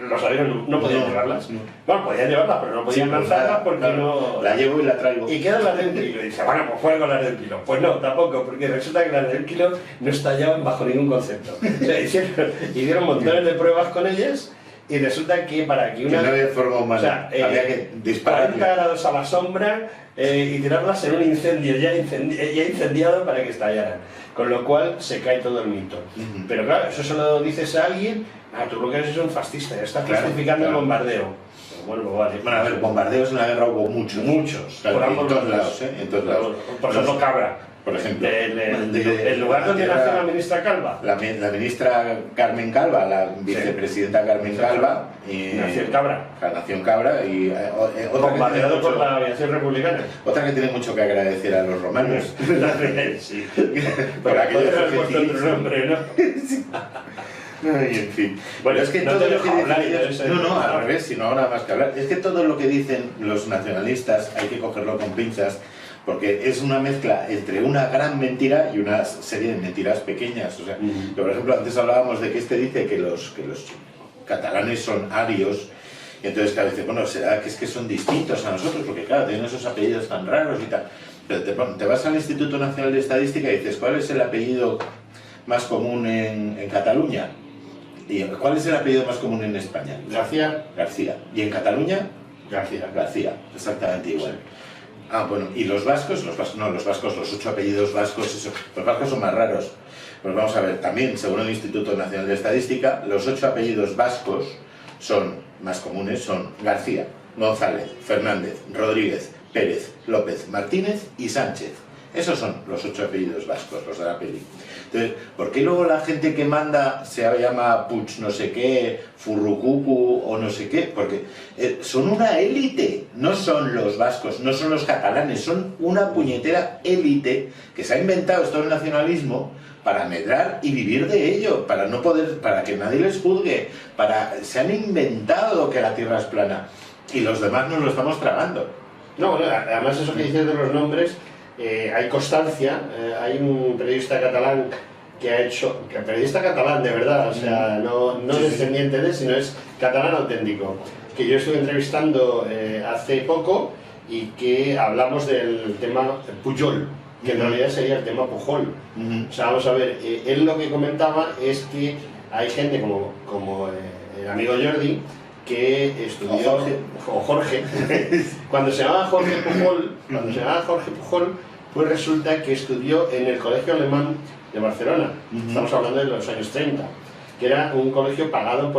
los aviones no podían llevarlas. No. Bueno, podían llevarlas, pero no podían lanzarlas porque no... La llevo y la traigo. Y quedan las de 1 kilo. Y dice, bueno, pues juega con las de 1 kilo. Pues no, tampoco, porque resulta que las de 1 kilo no estallaban bajo ningún concepto. O sea, hicieron montones de pruebas con ellas. Y resulta que para que una... Que no había forma humana, o sea, había que disparar. 40 grados a la sombra y tirarlas en un incendio ya incendiado para que estallaran. Con lo cual se cae todo el mito. Pero claro, eso solo dices a alguien, tú lo que eres es un fascista, ya estás justificando el bombardeo. Bueno, pues vale. Bueno, a ver, bombardeos en la guerra hubo muchos. Claro, en todos lados, En todos lados. Por ejemplo, Cabra. Por ejemplo, el lugar donde nació la ministra Calva. La ministra Carmen Calva, la vicepresidenta Carmen Calva. Nació en Cabra. Nació en Cabra y bombardeado por la aviación republicana. Otra que tiene mucho que agradecer a los romanos. Sí. Por aquello de puesto otro nombre, ¿no? Ay, en fin. Bueno, es que no todo lo que hablar, dicen no, al revés, sino ahora más que hablar. Es que todo lo que dicen los nacionalistas hay que cogerlo con pinzas, porque es una mezcla entre una gran mentira y una serie de mentiras pequeñas. O sea, por ejemplo, antes hablábamos de que dice que los catalanes son arios, y entonces cada vez dice, bueno, será que es que son distintos a nosotros, porque claro, tienen esos apellidos tan raros y tal. Pero te vas al Instituto Nacional de Estadística y dices, ¿cuál es el apellido más común en Cataluña? ¿Y cuál es el apellido más común en España? García. ¿Y en Cataluña? García, exactamente igual. Sí. Bueno, ¿y los vascos? Los vascos, los 8 apellidos vascos, eso. Los vascos son más raros. Pues vamos a ver, también, según el Instituto Nacional de Estadística, los 8 apellidos vascos más comunes son García, González, Fernández, Rodríguez, Pérez, López, Martínez y Sánchez. Esos son los 8 apellidos vascos, los de la peli. Entonces, ¿por qué luego la gente que manda se llama Puig no sé qué, Furrucucu o no sé qué? Porque son una élite, no son los vascos, no son los catalanes, son una puñetera élite que se ha inventado esto del nacionalismo para medrar y vivir de ello, para que nadie les juzgue, se han inventado que la tierra es plana y los demás nos lo estamos tragando. No, bueno, además eso que dices de los nombres, hay constancia, hay un periodista catalán periodista catalán de verdad, o sea, no descendiente de él, sino es catalán auténtico, que yo estuve entrevistando hace poco y que hablamos del tema Pujol, que en realidad sería el tema Pujol. O sea, vamos a ver, él lo que comentaba es que hay gente como el amigo Jordi, que estudió, o Jorge, cuando se llamaba Jorge Pujol, pues resulta que estudió en el Colegio Alemán de Barcelona. Estamos hablando de los años 30, que era un colegio pagado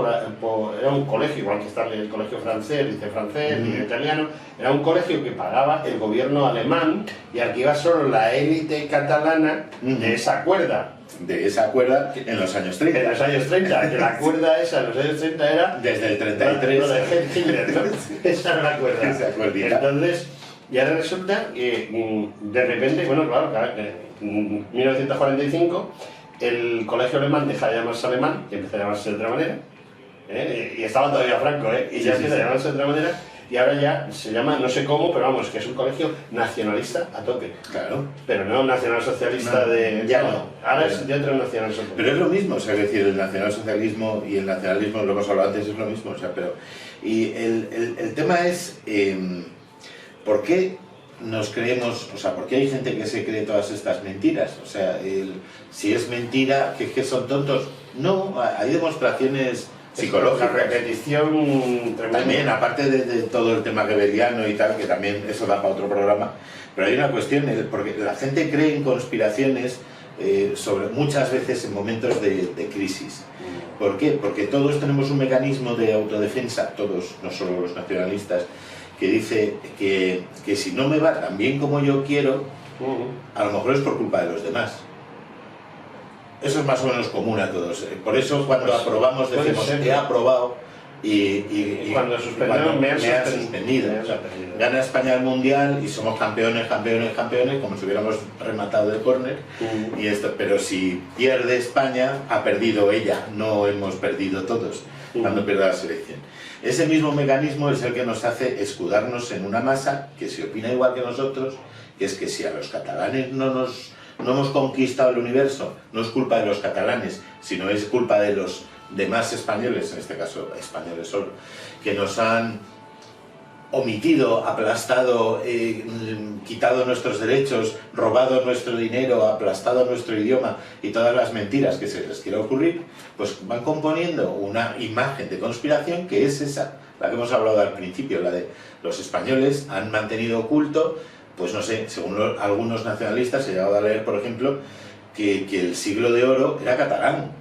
era un colegio, igual que está el colegio francés, dice francés, dice italiano, era un colegio que pagaba el gobierno alemán y aquí iba solo la élite catalana de esa cuerda. De esa cuerda en los años 30. En los años 30, que la cuerda esa en los años 30 era... Desde el 33. Lo de Hitler, ¿no? Esa era la cuerda. Esa cuerdita. Entonces, y ahora resulta que de repente, bueno, claro, en 1945 el colegio alemán deja de llamarse alemán y empieza a llamarse de otra manera. Y estaba todavía Franco, y ya empieza a llamarse de otra manera. Y ahora ya se llama, no sé cómo, pero vamos, que es un colegio nacionalista a tope. Claro. Pero no nacionalsocialista ya no. Ahora es de otro nacionalsocialismo. Pero es lo mismo, o sea, es decir, el nacionalsocialismo y el nacionalismo, lo hemos hablado antes, es lo mismo, o sea, pero... Y el tema es, ¿por qué nos creemos, o sea, por qué hay gente que se cree todas estas mentiras? O sea, si es mentira, que son tontos. No, hay demostraciones psicológica, la repetición tremenda. También, aparte de todo el tema gebeliano y tal, que también eso da para otro programa, pero hay una cuestión, porque la gente cree en conspiraciones muchas veces en momentos de crisis. ¿Por qué? Porque todos tenemos un mecanismo de autodefensa, todos, no solo los nacionalistas, que dice que si no me va tan bien como yo quiero, a lo mejor es por culpa de los demás. Eso es más o menos común a todos. Por eso cuando aprobamos decimos, he aprobado, y cuando suspendieron me han suspendido. Gana España el Mundial y somos campeones, como si hubiéramos rematado de córner. Pero si pierde España, ha perdido ella, no hemos perdido todos cuando pierde la selección. Ese mismo mecanismo es el que nos hace escudarnos en una masa que se opina igual que nosotros, que es que si a los catalanes no hemos conquistado el universo, no es culpa de los catalanes, sino es culpa de los demás españoles, en este caso españoles solo, que nos han omitido, aplastado, quitado nuestros derechos, robado nuestro dinero, aplastado nuestro idioma y todas las mentiras que se les quiera ocurrir, pues van componiendo una imagen de conspiración que es esa, la que hemos hablado al principio, la de los españoles han mantenido oculto, pues no sé, según algunos nacionalistas he llegado a leer, por ejemplo, que el siglo de oro era catalán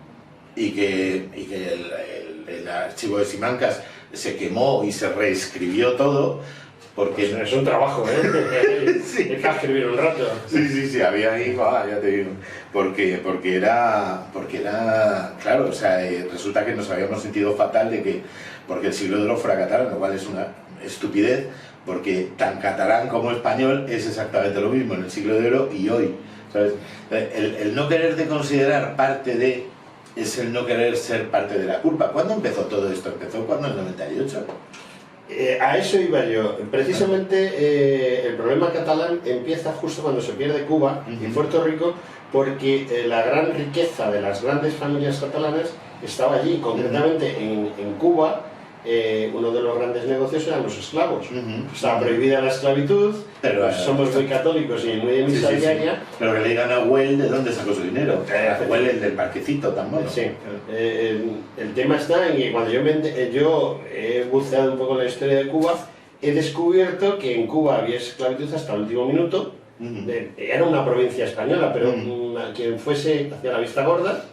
y que el archivo de Simancas se quemó y se reescribió todo porque... Pues es un trabajo, ¿eh? Sí. Hay que escribir un rato. Sí, había ahí, ya te digo, porque era, claro, o sea, resulta que nos habíamos sentido fatal de que, porque el siglo de oro fuera catalán, lo cual es una estupidez, porque tan catalán como español es exactamente lo mismo en el siglo de oro y hoy, ¿sabes? El no querer de considerar parte de es el no querer ser parte de la culpa. ¿Cuándo empezó todo esto? ¿Empezó cuando? ¿En el 98? A eso iba yo. Precisamente el problema catalán empieza justo cuando se pierde Cuba y Puerto Rico, porque la gran riqueza de las grandes familias catalanas estaba allí. Concretamente en Cuba, uno de los grandes negocios eran los esclavos. Estaba prohibida la esclavitud, pero pues somos muy católicos y muy de misa diaria. Pero que le digan a Well de dónde sacó su dinero. Well, el del parquecito tan bueno. Sí. El tema está en que cuando yo he buceado un poco en la historia de Cuba, he descubierto que en Cuba había esclavitud hasta el último minuto. Era una provincia española, pero quien fuese hacía la vista gorda,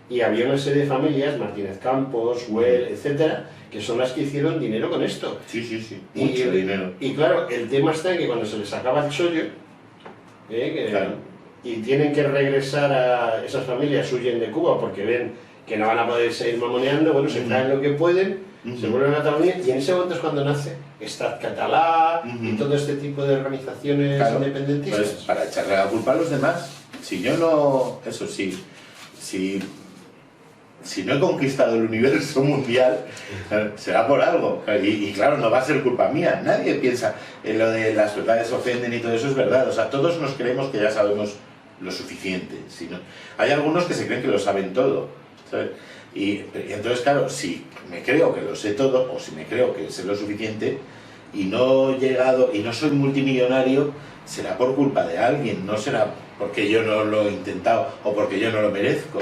y había una serie de familias, Martínez Campos, Well, etcétera, que son las que hicieron dinero con esto. Sí, mucho dinero. Y claro, el tema está en que cuando se les acaba el chollo, claro, y tienen que regresar a esas familias, huyen de Cuba porque ven que no van a poder seguir mamoneando, bueno, se traen lo que pueden, se vuelven a Cataluña, y en ese momento es cuando nace Estat Català y todo este tipo de organizaciones independentistas. Pues para echarle la culpa a los demás. Si yo no... Eso sí, si no he conquistado el universo mundial, será por algo. Y claro, no va a ser culpa mía. Nadie piensa en lo de las verdades ofenden y todo eso es verdad. O sea, todos nos creemos que ya sabemos lo suficiente. Hay algunos que se creen que lo saben todo, ¿sabes? Y entonces, claro, si me creo que lo sé todo, o si me creo que sé lo suficiente, y no he llegado, y no soy multimillonario, será por culpa de alguien, no será porque yo no lo he intentado, o porque yo no lo merezco.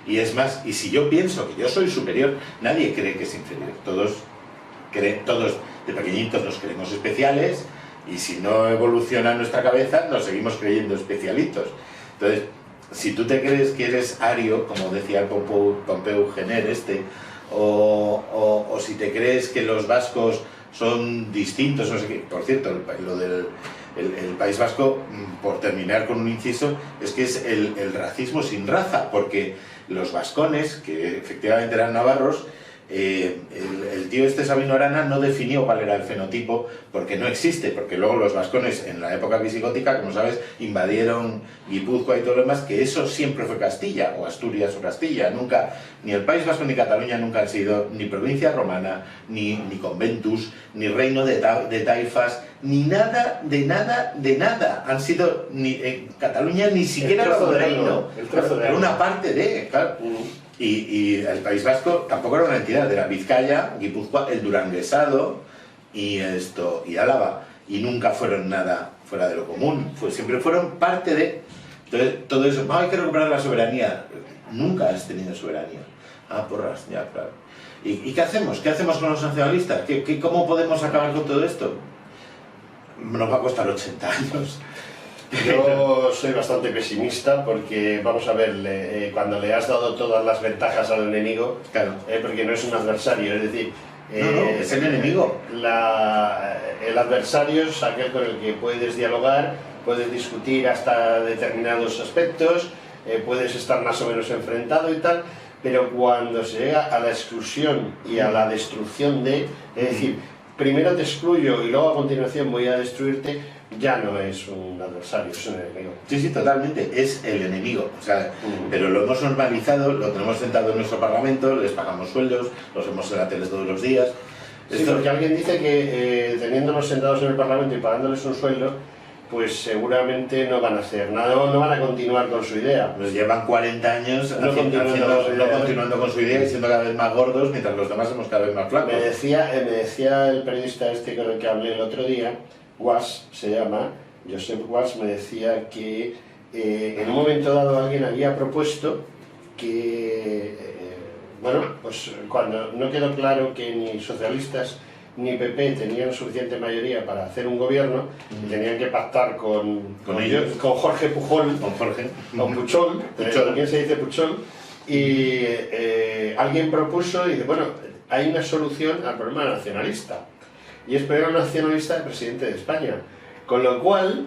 Y es más, y si yo pienso que yo soy superior, nadie cree que es inferior. Todos de pequeñitos nos creemos especiales, y si no evoluciona nuestra cabeza, nos seguimos creyendo especialitos. Entonces, si tú te crees que eres ario, como decía el Pompeu Gener o si te crees que los vascos son distintos, no sé qué. Por cierto, lo del País Vasco, por terminar con un inciso, es que es el racismo sin raza, porque los vascones, que efectivamente eran navarros, el tío Sabino Arana no definió cuál era el fenotipo, porque no existe, porque luego los vascones en la época visigótica, como sabes, invadieron Guipúzcoa y todo lo demás, que eso siempre fue Castilla, o Asturias o Castilla. Nunca, ni el País Vasco ni Cataluña nunca han sido ni provincia romana, ni conventus, ni reino de taifas, ni nada, de nada. Han sido, en Cataluña ni siquiera era un reino, era una parte de, claro. Y el País Vasco tampoco era una entidad, era Vizcaya, Guipúzcoa, el Duranguesado y Álava, y nunca fueron nada fuera de lo común, siempre fueron parte de. Entonces, todo eso, hay que recuperar la soberanía. Nunca has tenido soberanía. Porras, ya, claro. ¿Y qué hacemos? ¿Qué hacemos con los nacionalistas? ¿Cómo podemos acabar con todo esto? Nos va a costar 80 años. Yo soy bastante pesimista porque, vamos a ver, cuando le has dado todas las ventajas al enemigo, claro, porque no es un adversario, es decir, No, es el enemigo. El adversario es aquel con el que puedes dialogar, puedes discutir hasta determinados aspectos, puedes estar más o menos enfrentado y tal, pero cuando se llega a la exclusión y a la destrucción es decir, primero te excluyo y luego a continuación voy a destruirte, ya no es un adversario, es un enemigo. Sí, sí, totalmente, es el enemigo. O sea, pero lo hemos normalizado, lo tenemos sentado en nuestro parlamento, les pagamos sueldos, los vemos en la tele todos los días. Sí, porque alguien dice que teniéndolos sentados en el parlamento y pagándoles un sueldo, pues seguramente no van a hacer nada, no van a continuar con su idea. Nos llevan 40 años no continuando con su idea y siendo cada vez más gordos, mientras los demás somos cada vez más flacos. Me decía el periodista este con el que hablé el otro día, Was se llama, Joseph Was, me decía que en un momento dado alguien había propuesto que, bueno, pues cuando no quedó claro que ni socialistas ni PP tenían suficiente mayoría para hacer un gobierno y tenían que pactar con Jorge Pujol, con Puchol, también se dice Puchol, y alguien propuso y dice, bueno, hay una solución al problema nacionalista, y es poner a un nacionalista de presidente de España, con lo cual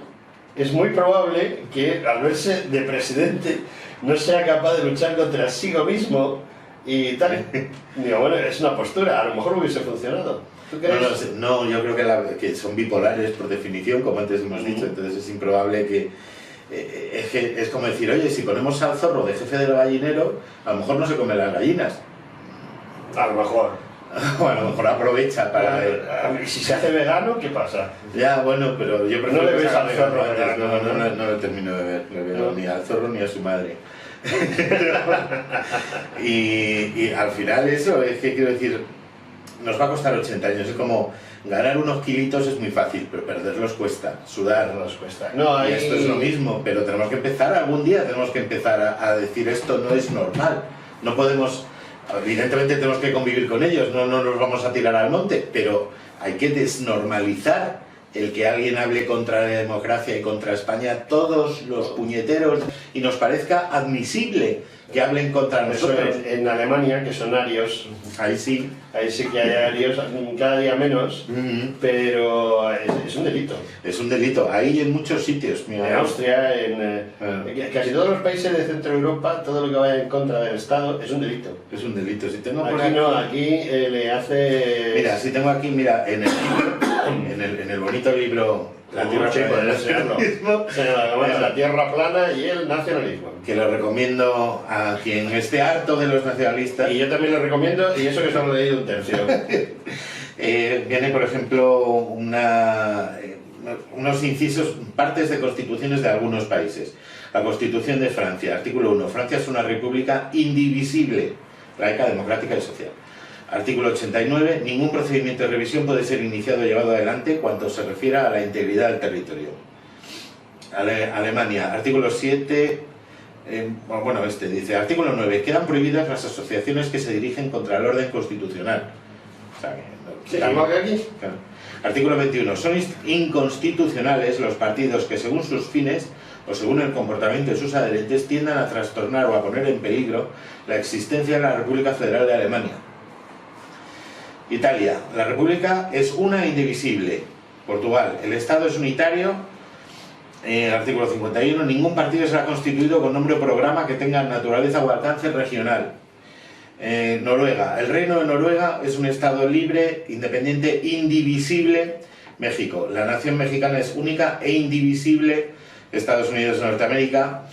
es muy probable que al verse de presidente no sea capaz de luchar contra sí mismo y tal. Digo, bueno, es una postura, a lo mejor hubiese funcionado. ¿Tú crees? No, yo creo que son bipolares por definición, como antes hemos dicho, entonces es improbable que... es como decir, oye, si ponemos al zorro de jefe del gallinero, a lo mejor no se come las gallinas. A lo mejor. O a lo mejor aprovecha para... ¿Y si se hace vegano, qué pasa? Ya, bueno, pero yo prefiero... No le ves al zorro vegano. No lo termino de ver, le veo ni al zorro ni a su madre. y al final eso, es que quiero decir... Nos va a costar 80 años, es como ganar unos kilitos es muy fácil, pero perderlos cuesta, sudarlos cuesta. No, y esto es lo mismo, pero tenemos que empezar algún día, tenemos que empezar a decir esto no es normal. No podemos, evidentemente tenemos que convivir con ellos, no nos vamos a tirar al monte, pero hay que desnormalizar el que alguien hable contra la democracia y contra España, todos los puñeteros, y nos parezca admisible que hablen contra nosotros. En Alemania, que son arios, ahí sí que hay arios, cada día menos, pero es un delito. Es un delito, ahí y en muchos sitios. En Austria, en casi todos los países de Centro Europa, todo lo que vaya en contra del Estado es un delito. Es un delito. Si tengo aquí aquí, no, aquí le hace... Mira, si tengo aquí, mira, en el bonito libro... La tierra la tierra plana y el nacionalismo. Que lo recomiendo a quien esté harto de los nacionalistas. Y yo también lo recomiendo, y eso que solo he leído un tercio. Viene, por ejemplo, unos incisos, partes de constituciones de algunos países. La Constitución de Francia, artículo 1. Francia es una república indivisible, laica, democrática y social. Artículo 89. Ningún procedimiento de revisión puede ser iniciado o llevado adelante cuanto se refiera a la integridad del territorio. Alemania. Artículo 7. Dice, artículo 9. Quedan prohibidas las asociaciones que se dirigen contra el orden constitucional. O sea, aquí? Claro. Artículo 21. Son inconstitucionales los partidos que según sus fines o según el comportamiento de sus adherentes tiendan a trastornar o a poner en peligro la existencia de la República Federal de Alemania. Italia. La República es una e indivisible. Portugal. El Estado es unitario. Artículo 51. Ningún partido será constituido con nombre o programa que tenga naturaleza o alcance regional. Noruega. El Reino de Noruega es un Estado libre, independiente, indivisible. México. La nación mexicana es única e indivisible. Estados Unidos de Norteamérica.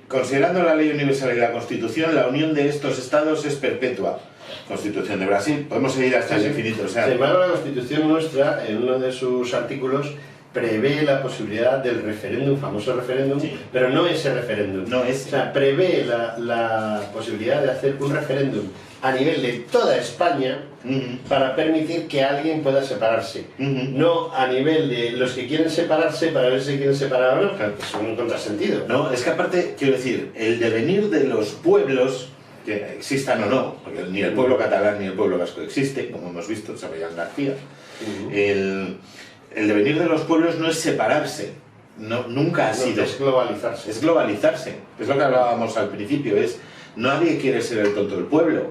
Considerando la ley universal y la Constitución, la unión de estos estados es perpetua. Constitución de Brasil, podemos seguir hasta el infinito. Sin embargo, la Constitución nuestra, en uno de sus artículos, prevé la posibilidad del referéndum, famoso referéndum, pero no ese referéndum. No es. O sea, prevé la posibilidad de hacer un referéndum a nivel de toda España para permitir que alguien pueda separarse. No a nivel de los que quieren separarse para ver si quieren separar o no, que es un contrasentido. No, es que aparte, quiero decir, el devenir de los pueblos, que existan o no, porque ni el pueblo catalán ni el pueblo vasco existe, como hemos visto en Sabellán García, el devenir de los pueblos no es separarse, nunca ha sido. Es globalizarse. Es globalizarse, es lo que hablábamos al principio, nadie quiere ser el tonto del pueblo.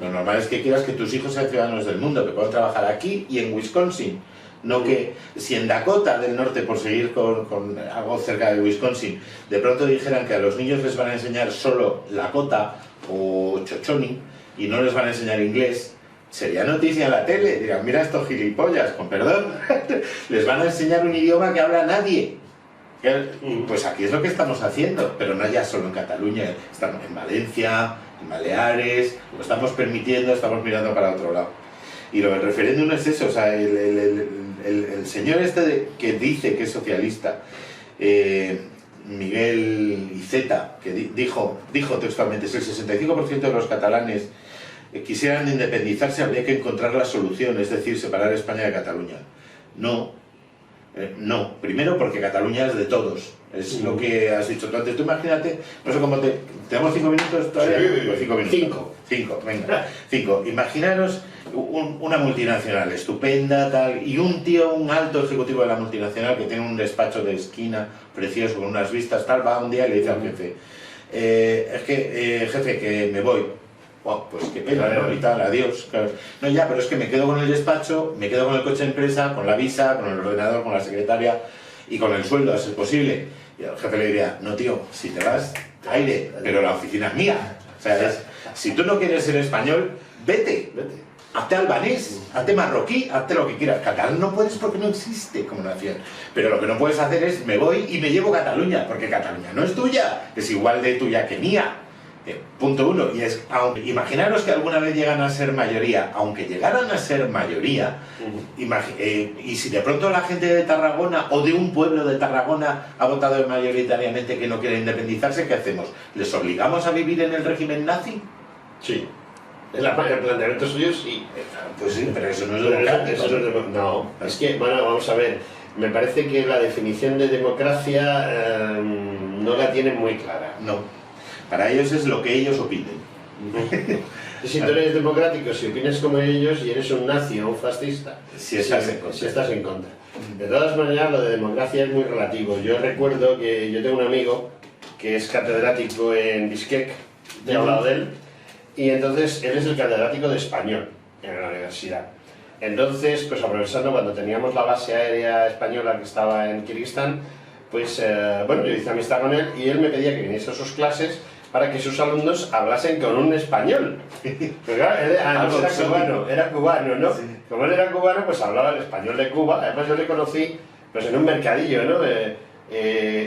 Lo normal es que quieras que tus hijos sean ciudadanos del mundo, que puedan trabajar aquí y en Wisconsin. No que si en Dakota del Norte, por seguir con algo cerca de Wisconsin, de pronto dijeran que a los niños les van a enseñar solo Lakota o Chochoni y no les van a enseñar inglés, sería noticia en la tele. Dirán, mira estos gilipollas, con perdón, les van a enseñar un idioma que habla nadie. Pues aquí es lo que estamos haciendo, pero no ya solo en Cataluña, estamos en Valencia, en Baleares, lo estamos permitiendo, estamos mirando para otro lado. Y lo del referéndum es eso, o sea, el señor este que dice que es socialista, Miguel Iceta, que dijo textualmente, si el 65% de los catalanes quisieran independizarse, habría que encontrar la solución, es decir, separar España de Cataluña. No, primero porque Cataluña es de todos, es lo que has dicho tú antes. Tú imagínate, no sé cómo ¿tenemos 5 minutos todavía? Sí, pues 5 minutos. 5, venga, 5. Imaginaros una multinacional estupenda, tal, y un tío, un alto ejecutivo de la multinacional que tiene un despacho de esquina precioso con unas vistas, tal, va un día y le dice al jefe, jefe, que me voy. Oh, pues qué pena, ¿no? Y tal, adiós. Claro. No, ya, pero es que me quedo con el despacho, me quedo con el coche de empresa, con la visa, con el ordenador, con la secretaria y con el sueldo, a ser posible. Y el jefe le diría, no tío, si te vas, aire, pero la oficina es mía. O sea, si tú no quieres ser español, vete. Hazte albanés, hazte marroquí, hazte lo que quieras. Catalán no puedes porque no existe como nación. Pero lo que no puedes hacer es, me voy y me llevo Cataluña, porque Cataluña no es tuya, es igual de tuya que mía. Punto 1, y es, imaginaros que alguna vez llegan a ser mayoría, aunque llegaran a ser mayoría, y si de pronto la gente de Tarragona o de un pueblo de Tarragona ha votado mayoritariamente que no quiere independizarse, ¿qué hacemos? ¿Les obligamos a vivir en el régimen nazi? Sí. El planteamiento suyo sí. Pues sí, pero eso no es democrático. No, es que, bueno, vamos a ver, me parece que la definición de democracia no la tienen muy clara. No. Para ellos es lo que ellos opinen. Si tú eres democrático, si opinas como ellos y eres un nazi o un fascista, si estás en contra. De todas maneras, lo de democracia es muy relativo. Yo recuerdo que yo tengo un amigo que es catedrático en Bishkek, he hablado de él, y entonces él es el catedrático de español en la universidad. Entonces, pues aprovechando cuando teníamos la base aérea española que estaba en Kirguistán, pues bueno, yo hice amistad con él y él me pedía que viniese a sus clases para que sus alumnos hablasen con un español. Pero claro, él era cubano, ¿no? Sí. Como él era cubano, pues hablaba el español de Cuba. Además yo le conocí pues en un mercadillo, ¿no?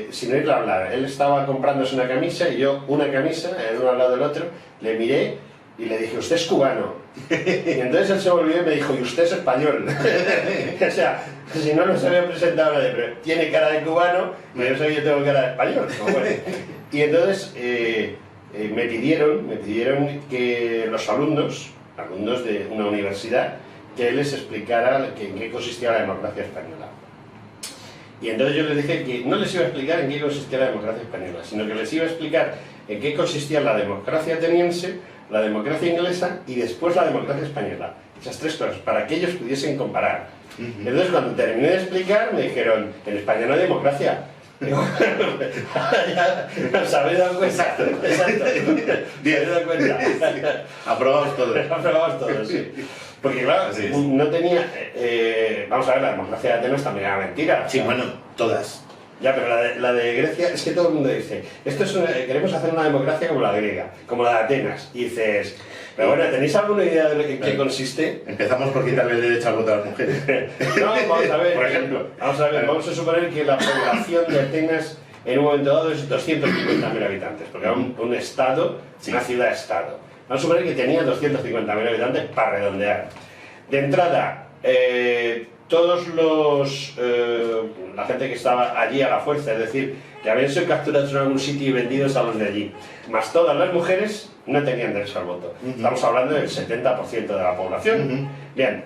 Sin oírle hablar. Él estaba comprándose una camisa y yo una camisa, el uno al lado del otro, le miré y le dije, usted es cubano. Y entonces él se volvió y me dijo, y usted es español. O sea, si no nos había presentado nadie, pero tiene cara de cubano y yo sé que yo tengo cara de español. Bueno. Y entonces me pidieron que los alumnos de una universidad, que él les explicara en qué consistía la democracia española. Y entonces yo les dije que no les iba a explicar en qué consistía la democracia española, sino que les iba a explicar en qué consistía la democracia ateniense, la democracia inglesa y después la democracia española. Esas tres cosas, para que ellos pudiesen comparar. Entonces cuando terminé de explicar me dijeron, en España no hay democracia. Digo, ya nos habéis dado cuenta. Exacto. ¿Habéis dado cuenta? Aprobamos todos. Aprobamos todos, sí. Porque claro, sí. No tenía... vamos a ver, la democracia de Atenas también era mentira. Sí, bueno, todas. Ya, pero la de Grecia, es que todo el mundo dice, queremos hacer una democracia como la griega, como la de Atenas. Y dices, pero bueno, ¿tenéis alguna idea de en qué consiste? Empezamos por quitarle el derecho al voto a las mujeres. No, vamos a ver, por ejemplo. Vamos a suponer que la población de Atenas en un momento dado es 250.000 habitantes, porque era un estado, una ciudad-estado. Vamos a suponer que tenía 250.000 habitantes para redondear. De entrada, todos la gente que estaba allí a la fuerza, es decir, que habían sido capturados en algún sitio y vendidos a los de allí, más todas las mujeres no tenían derecho al voto. Estamos hablando del 70% de la población. Bien,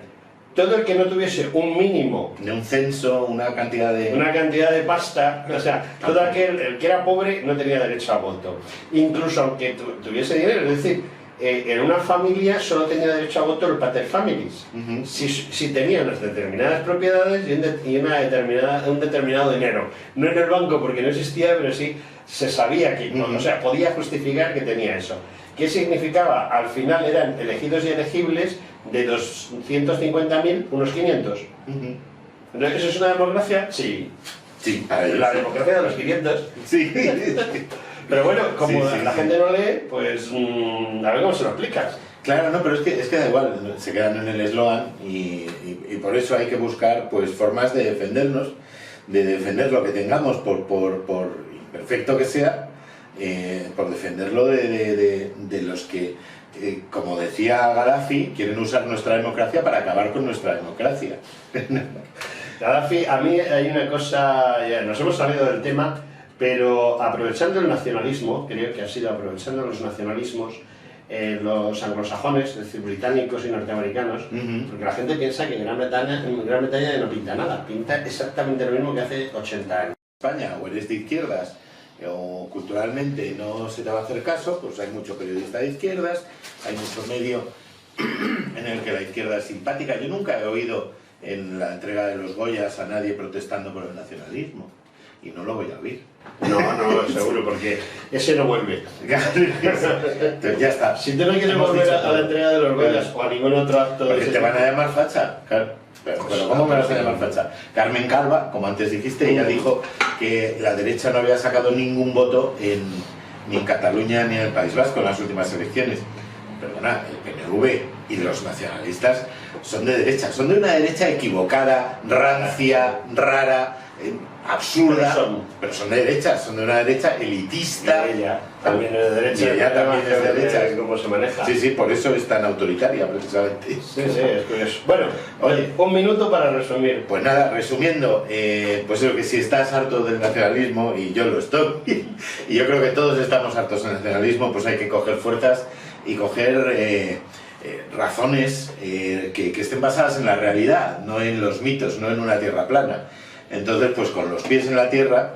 todo el que no tuviese un mínimo de un censo, una cantidad de pasta, o sea, todo el que era pobre no tenía derecho al voto. Incluso aunque tuviese dinero, es decir, en una familia solo tenía derecho a voto el pater familias, si tenía unas determinadas propiedades y un determinado dinero. No en el banco porque no existía, pero sí se sabía que, o sea, podía justificar que tenía eso. ¿Qué significaba? Al final eran elegidos y elegibles de 250.000, unos 500. Entonces, ¿eso es una democracia? Sí. Sí, La democracia de los 500. Sí. Pero bueno, como Sí, la gente no lee, pues a ver cómo se lo explicas. Claro, no, pero es que da igual, se quedan en el eslogan y por eso hay que buscar pues formas de defendernos, de defender lo que tengamos, por imperfecto que sea, por defenderlo de los que, como decía Gaddafi, quieren usar nuestra democracia para acabar con nuestra democracia. Gaddafi, a mí hay una cosa, ya nos hemos salido del tema, pero aprovechando el nacionalismo, creo que ha sido aprovechando los nacionalismos, los anglosajones, es decir, británicos y norteamericanos, porque la gente piensa que Gran Bretaña no pinta nada, pinta exactamente lo mismo que hace 80 años. España, o eres de izquierdas, o culturalmente no se te va a hacer caso, pues hay mucho periodista de izquierdas, hay mucho medio en el que la izquierda es simpática. Yo nunca he oído en la entrega de los Goyas a nadie protestando por el nacionalismo, y no lo voy a oír. No, seguro, porque ese no vuelve. Entonces ya está. Si tú no quieres volver a la entrega de los Goyas o a ningún otro acto de porque ese te van a tipo. llamar facha, claro. Pero ¿cómo me vas a llamar facha? Carmen Calva, como antes dijiste, ella dijo que la derecha no había sacado ningún voto ni en Cataluña ni en el País Vasco en las últimas elecciones. Perdona, el PNV y los nacionalistas son de derecha, son de una derecha equivocada, rancia, rara, absurda, pero son de derecha, son de una derecha elitista. Y ella también es de derecha. Y ella también es de derecha. ¿Cómo se maneja? Sí, sí, por eso es tan autoritaria, precisamente. Sí, es curioso. Bueno, oye, un minuto para resumir. Pues nada, resumiendo, pues eso, que si estás harto del nacionalismo, y yo lo estoy, y yo creo que todos estamos hartos del nacionalismo, pues hay que coger fuerzas y coger razones que estén basadas en la realidad, no en los mitos, no en una tierra plana. Entonces, pues con los pies en la tierra,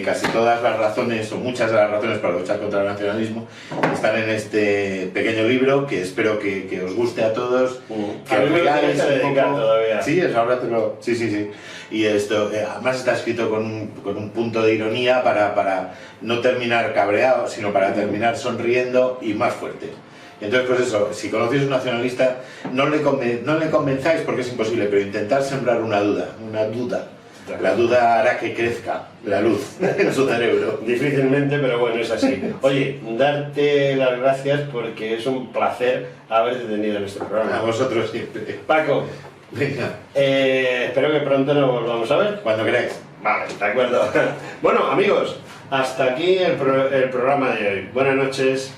casi todas las razones, o muchas de las razones para luchar contra el nacionalismo, están en este pequeño libro, que espero que os guste a todos. Que a mí me lo regaléis tienes que un dedicar poco. todavía. Sí, ahora te lo... Sí. Y esto, además está escrito con un punto de ironía para no terminar cabreado, sino para terminar sonriendo y más fuerte. Entonces, pues eso, si conocéis un nacionalista, no le convenzáis porque es imposible, pero intentar sembrar una duda. La duda hará que crezca la luz en su cerebro. Difícilmente, pero bueno, es así. Oye, darte las gracias porque es un placer haberte tenido en este programa. A vosotros siempre. Paco, Venga, espero que pronto nos volvamos a ver. cuando queráis. Vale, de acuerdo. Bueno, amigos, hasta aquí el programa de hoy. Buenas noches.